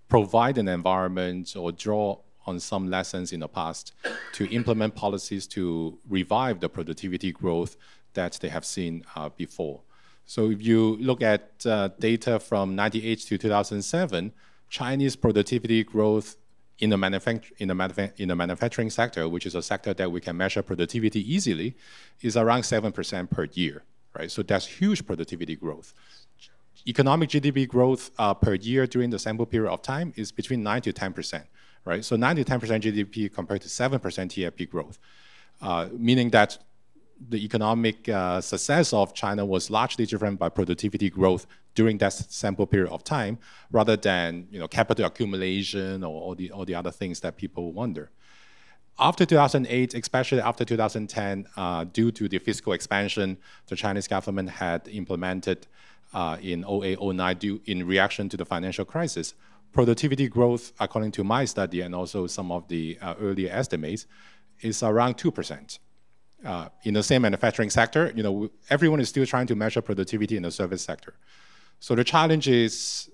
provide an environment or draw on some lessons in the past to implement policies to revive the productivity growth that they have seen before? So if you look at data from 1998 to 2007, Chinese productivity growth in the manufacturing sector, which is a sector that we can measure productivity easily, is around 7% per year, right? So that's huge productivity growth. Economic GDP growth per year during the sample period of time is between 9 to 10%, right? So 9 to 10% GDP compared to 7% TIP growth, meaning that the economic success of China was largely driven by productivity growth during that sample period of time, rather than capital accumulation or all the other things that people wonder. After 2008, especially after 2010, due to the fiscal expansion the Chinese government had implemented in 2008-09 in reaction to the financial crisis, productivity growth, according to my study and also some of the earlier estimates, is around 2%. In the same manufacturing sector, everyone is still trying to measure productivity in the service sector. So the challenge is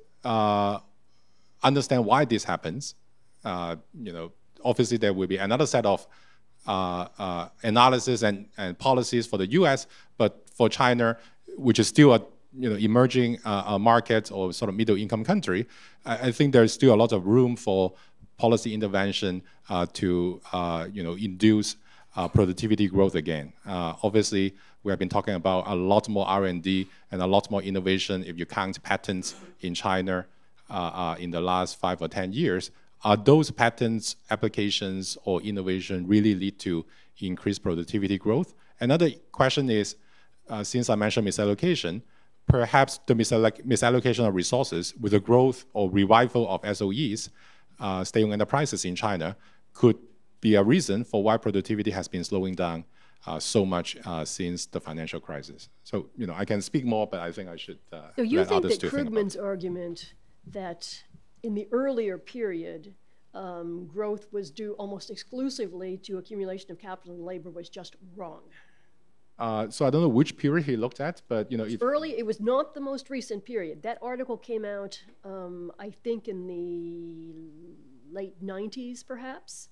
understand why this happens. Obviously there will be another set of analysis and policies for the US, but for China, which is still a emerging market or sort of middle income country, I think there's still a lot of room for policy intervention to induce productivity growth again. Obviously, we have been talking about a lot more R&D and a lot more innovation if you count patents in China in the last 5 or 10 years. Are those patents, applications, or innovation really lead to increased productivity growth? Another question is, since I mentioned misallocation, perhaps the misallocation of resources with the growth or revival of SOEs, state-owned enterprises in China, could be a reason for why productivity has been slowing down so much since the financial crisis. So, I can speak more, but I think I should So you let think others that to think about Krugman's argument that in the earlier period, growth was due almost exclusively to accumulation of capital and labor was just wrong? So I don't know which period he looked at, but Early, it was not the most recent period. That article came out, I think, in the late 90s, perhaps.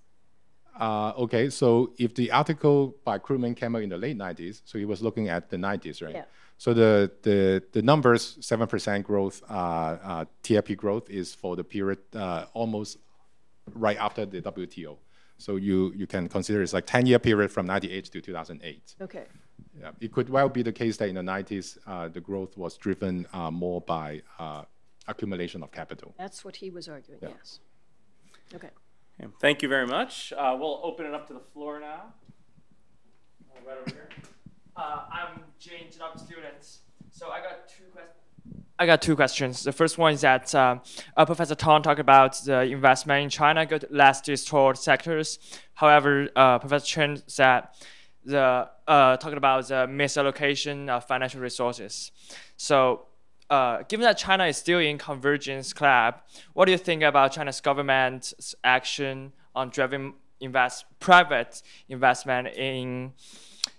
Okay, so if the article by Krugman came out in the late 90s, so he was looking at the 90s, right? Yeah. So the numbers, 7% growth, TIP growth is for the period almost right after the WTO. So you can consider it's like 10-year period from 98 to 2008. Okay. Yeah, it could well be the case that in the 90s, the growth was driven more by accumulation of capital. That's what he was arguing, Yeah. yes. Okay. Thank you very much. We'll open it up to the floor now. Right over here. I'm Jane, top student. So I got two questions. The first one is that Professor Tang talked about the investment in China go to less destroyed sectors. However, Professor Chen said talking about the misallocation of financial resources. So given that China is still in convergence club, what do you think about China's government's action on driving private investment in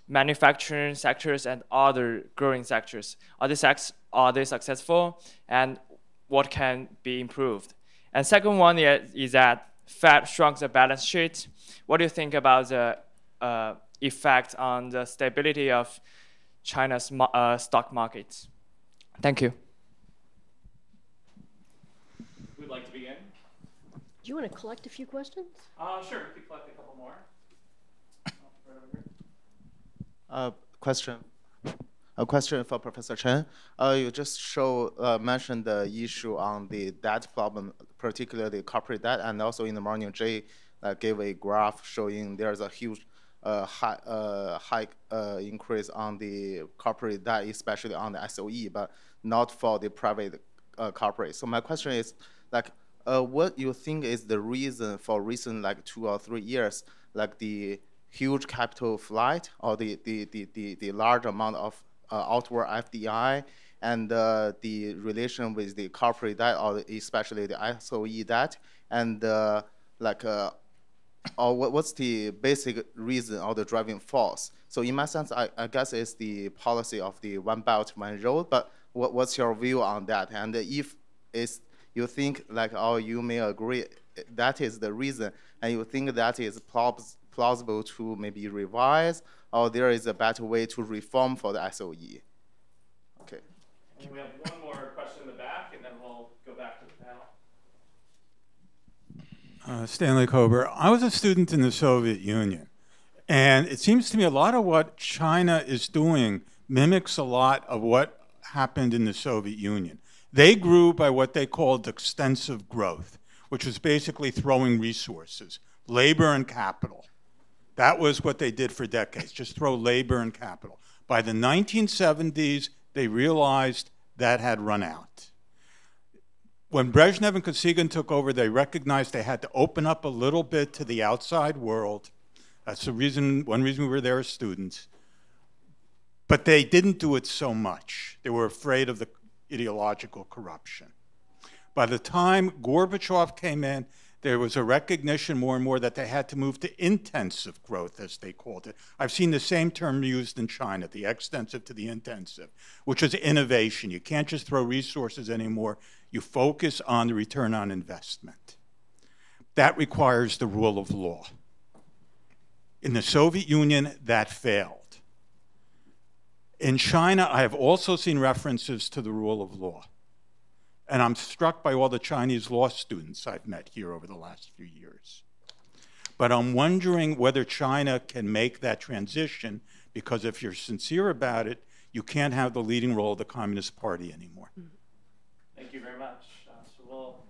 manufacturing sectors and other growing sectors? Are they successful, and what can be improved? And second one is that Fed shrunk the balance sheet. What do you think about the effect on the stability of China's stock market? Thank you. Who'd like to begin? Do you want to collect a few questions? Sure, we could collect a couple more. Right over here. A question for Professor Chen. You just mentioned the issue on the debt problem, particularly corporate debt, and also in the morning, Jay gave a graph showing there's a huge high increase on the corporate debt, especially on the SOE, but not for the private corporate. So my question is, what you think is the reason for recent 2 or 3 years, the huge capital flight or the large amount of outward FDI and the relation with the corporate debt, or especially the SOE debt, and or what's the basic reason or the driving force? So in my sense, I guess it's the policy of the one belt, one road, but what's your view on that? And if you think, or you may agree, that is the reason, and you think that is plausible to maybe revise, or there is a better way to reform for the SOE? Okay. And we have one more question in the back, and then we'll go back to the panel. Stanley Kober. I was a student in the Soviet Union, and it seems to me a lot of what China is doing mimics a lot of what happened in the Soviet Union. They grew by what they called extensive growth, which was basically throwing resources, labor and capital. That was what they did for decades, just throw labor and capital. By the 1970s, they realized that had run out. When Brezhnev and Kosygin took over, they recognized they had to open up a little bit to the outside world. That's one reason we were there as students. But they didn't do it so much. They were afraid of the ideological corruption. By the time Gorbachev came in, there was a recognition more and more that they had to move to intensive growth, as they called it. I've seen the same term used in China, the extensive to the intensive, which is innovation. You can't just throw resources anymore. You focus on the return on investment. That requires the rule of law. In the Soviet Union, that failed. In China, I have also seen references to the rule of law. And I'm struck by all the Chinese law students I've met here over the last few years. But I'm wondering whether China can make that transition, because if you're sincere about it, you can't have the leading role of the Communist Party anymore. Thank you very much. So we'll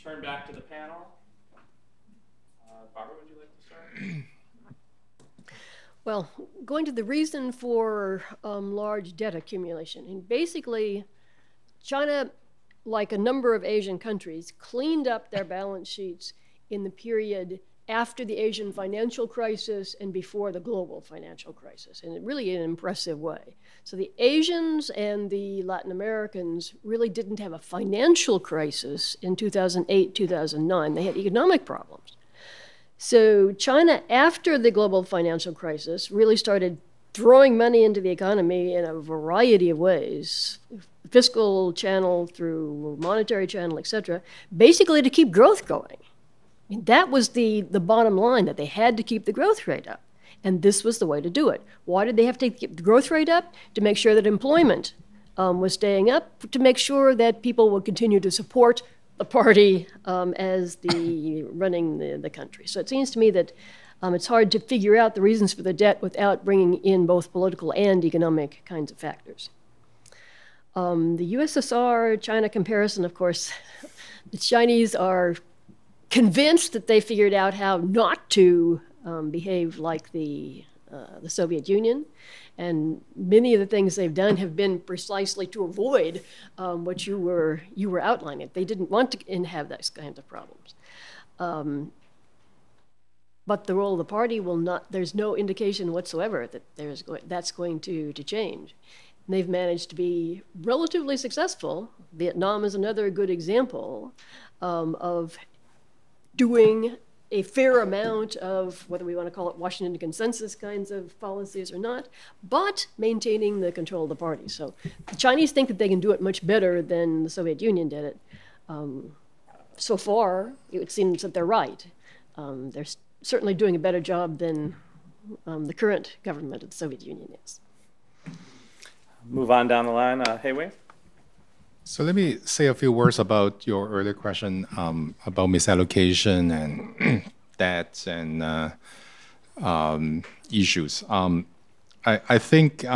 turn back to the panel. Barbara, would you like to start? Well, going to the reason for large debt accumulation, and basically, China, like a number of Asian countries, cleaned up their balance sheets in the period after the Asian financial crisis and before the global financial crisis, and really in an impressive way. So the Asians and the Latin Americans really didn't have a financial crisis in 2008, 2009. They had economic problems. So China, after the global financial crisis, really started throwing money into the economy in a variety of ways, fiscal channel through monetary channel, et cetera, basically to keep growth going. I mean, that was the bottom line, that they had to keep the growth rate up. And this was the way to do it. Why did they have to keep the growth rate up? To make sure that employment was staying up, to make sure that people would continue to support the party as running the country. So it seems to me that it's hard to figure out the reasons for the debt without bringing in both political and economic kinds of factors. The USSR-China comparison, of course, the Chinese are convinced that they figured out how not to behave like the Soviet Union. And many of the things they've done have been precisely to avoid what you were outlining. They didn't want to have those kinds of problems. But the role of the party will not, there's no indication whatsoever that that's going to change. And they've managed to be relatively successful. Vietnam is another good example of doing a fair amount of, whether we want to call it Washington Consensus kinds of policies or not, but maintaining the control of the party. So the Chinese think that they can do it much better than the Soviet Union did it. So far, it seems that they're right. They're certainly doing a better job than the current government of the Soviet Union is. Move on down the line. Heiwai? So let me say a few words about your earlier question about misallocation and debts and issues. I think, so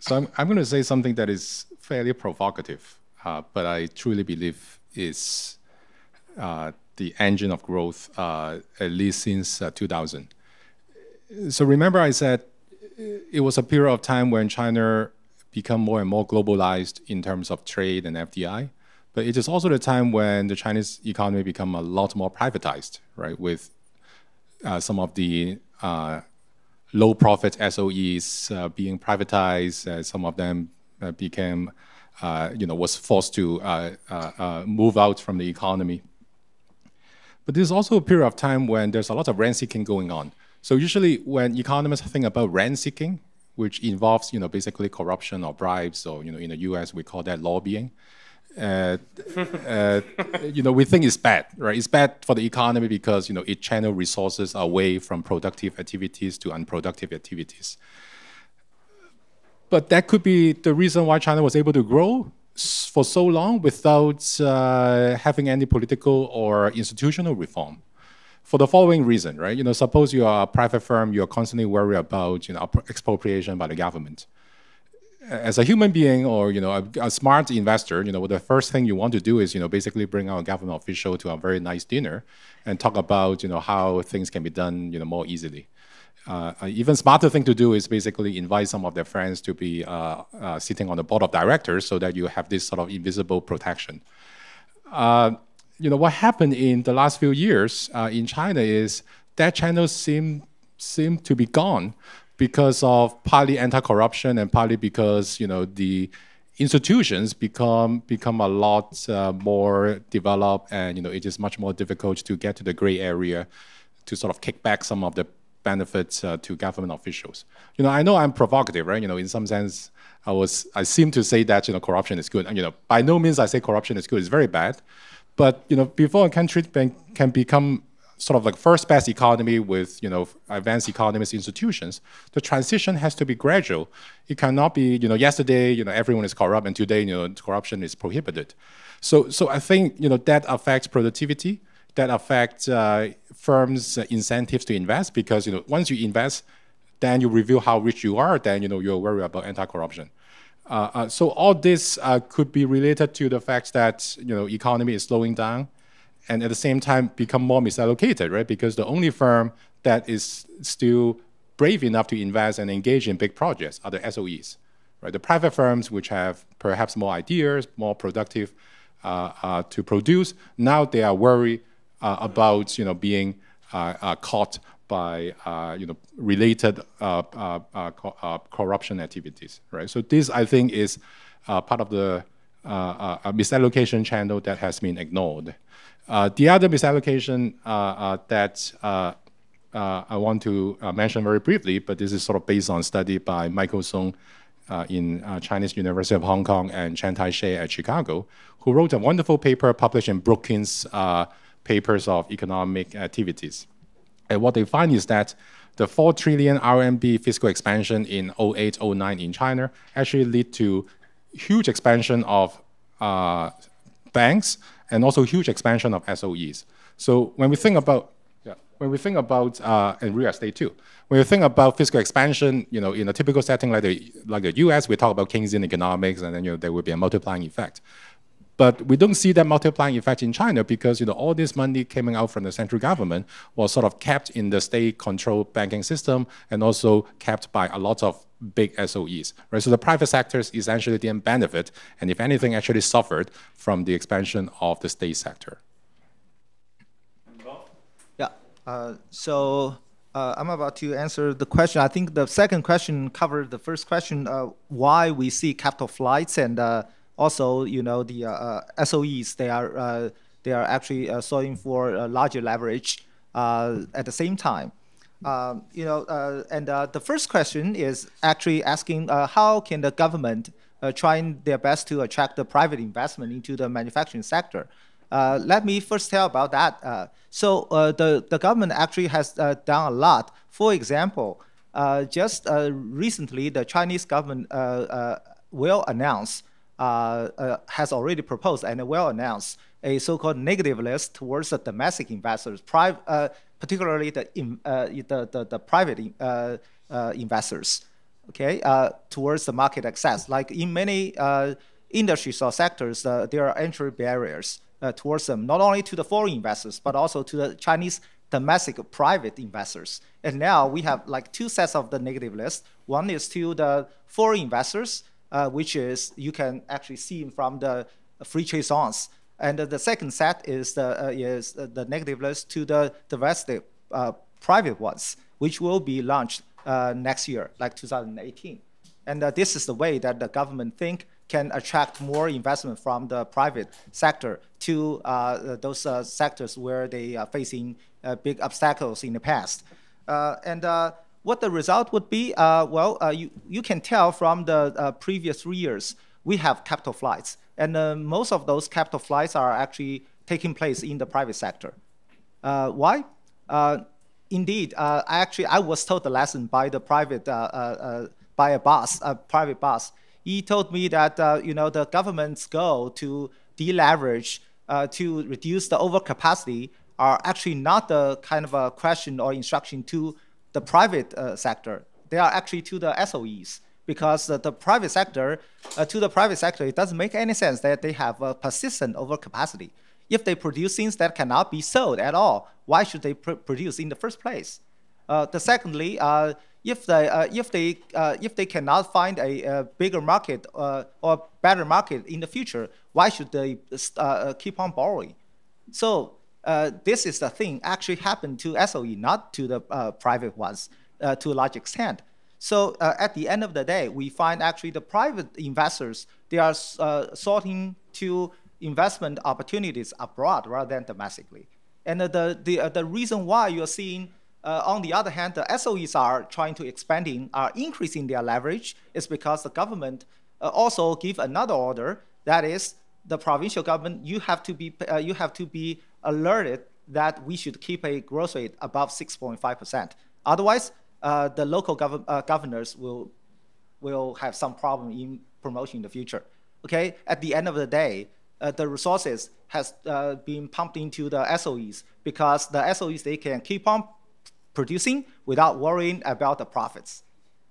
I'm going to say something that is fairly provocative, but I truly believe is the engine of growth, at least since 2000. So remember I said it was a period of time when China become more and more globalized in terms of trade and FDI. But it is also the time when the Chinese economy become a lot more privatized, right? With some of the low profit SOEs being privatized, some of them became, was forced to move out from the economy. But there's also a period of time when there's a lot of rent seeking going on. So usually when economists think about rent seeking, which involves, basically corruption or bribes, or, in the US, we call that lobbying. We think it's bad, right? It's bad for the economy because, it channels resources away from productive activities to unproductive activities. But that could be the reason why China was able to grow for so long without having any political or institutional reform. For the following reason, right? Suppose you are a private firm, you're constantly worried about, expropriation by the government. As a human being or, a smart investor, the first thing you want to do is, basically bring out a government official to a very nice dinner and talk about, how things can be done, more easily. Even smarter thing to do is basically invite some of their friends to be sitting on the board of directors so that you have this sort of invisible protection. What happened in the last few years in China is that channel seemed to be gone because of partly anti-corruption and partly because the institutions become a lot more developed, and it is much more difficult to get to the gray area to sort of kick back some of the benefits to government officials. I know I'm provocative, right? In some sense, I seem to say that corruption is good. And by no means I say corruption is good. It's very bad. But before a country can become sort of like first best economy with advanced economist institutions, the transition has to be gradual. It cannot be yesterday everyone is corrupt and today corruption is prohibited. So I think that affects productivity, that affects firms' incentives to invest, because once you invest, then you reveal how rich you are, then you're worried about anti-corruption. So all this could be related to the fact that economy is slowing down, and at the same time become more misallocated, right? Because the only firm that is still brave enough to invest and engage in big projects are the SOEs. Right? The private firms, which have perhaps more ideas, more productive to produce, now they are worried about being caught by related corruption activities. Right? So this, I think, is part of the misallocation channel that has been ignored. The other misallocation that I want to mention very briefly, but this is sort of based on study by Michael Song in Chinese University of Hong Kong and Chen at Chicago, who wrote a wonderful paper published in Brookings' Papers of Economic Activities. And what they find is that the 4 trillion RMB fiscal expansion in 08-09 in China actually lead to huge expansion of banks and also huge expansion of SOEs. So when we think about and real estate too, when you think about fiscal expansion, in a typical setting like the U.S., we talk about Keynesian economics, and then there will be a multiplying effect. But we don't see that multiplying effect in China because all this money coming out from the central government was sort of kept in the state-controlled banking system and also kept by a lot of big SOEs. Right? So the private sectors essentially didn't benefit, and if anything, actually suffered from the expansion of the state sector. Yeah. So I'm about to answer the question. I think the second question covered the first question, why we see capital flights, and also the SOEs, they are actually solving for larger leverage at the same time. And the first question is actually asking how can the government trying their best to attract the private investment into the manufacturing sector. Let me first tell about that. So the government actually has done a lot. For example, just recently, the Chinese government will announce, has already proposed and will announce a so-called negative list towards the domestic investors, particularly the private investors, okay, towards the market access. Like in many industries or sectors, there are entry barriers towards them, not only to the foreign investors, but also to the Chinese domestic private investors. And now we have like 2 sets of the negative list. One is to the foreign investors, which is you can actually see from the free trade zones. And the second set is the negative list to the domestic private ones, which will be launched next year, like 2018. And this is the way that the government can attract more investment from the private sector to those sectors where they are facing big obstacles in the past. What the result would be, you can tell from the previous 3 years, we have capital flights. And most of those capital flights are actually taking place in the private sector. Why? Indeed, I was told the lesson by the private, by a private boss. He told me that the government's goal to deleverage, to reduce the overcapacity, are actually not the kind of a question or instruction to the private sector. They are actually to the SOEs, because the private sector, it doesn't make any sense that they have a persistent overcapacity. If they produce things that cannot be sold at all, why should they produce in the first place? Secondly, if they cannot find a bigger market or better market in the future, why should they keep on borrowing? So this is the thing actually happened to SOE, not to the private ones to a large extent. So at the end of the day, we find actually the private investors, they are sorting to investment opportunities abroad rather than domestically. And the reason why you're seeing, on the other hand, the SOEs are trying to are increasing their leverage is because the government also give another order, that is the provincial government, you have to be alerted that we should keep a growth rate above 6.5%. Otherwise, the local governors will have some problem in promotion in the future. Okay, at the end of the day, the resources has been pumped into the SOEs because the SOEs, they can keep on producing without worrying about the profits.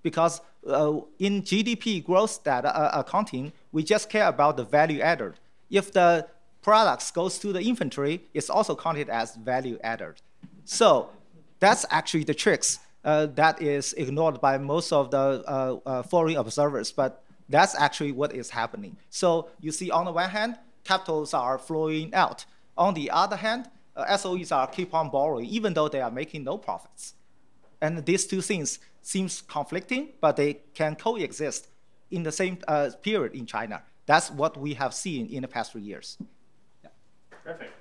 Because in GDP growth data accounting, we just care about the value added. If the products goes to the inventory, it's also counted as value added. So That's actually the tricks that is ignored by most of the foreign observers, but that's actually what is happening. So you see, on the one hand, capitals are flowing out. On the other hand, SOEs are keep on borrowing, even though they are making no profits. And these two things seems conflicting, but they can coexist in the same period in China. That's what we have seen in the past 3 years. Yeah. Perfect.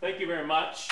Thank you very much.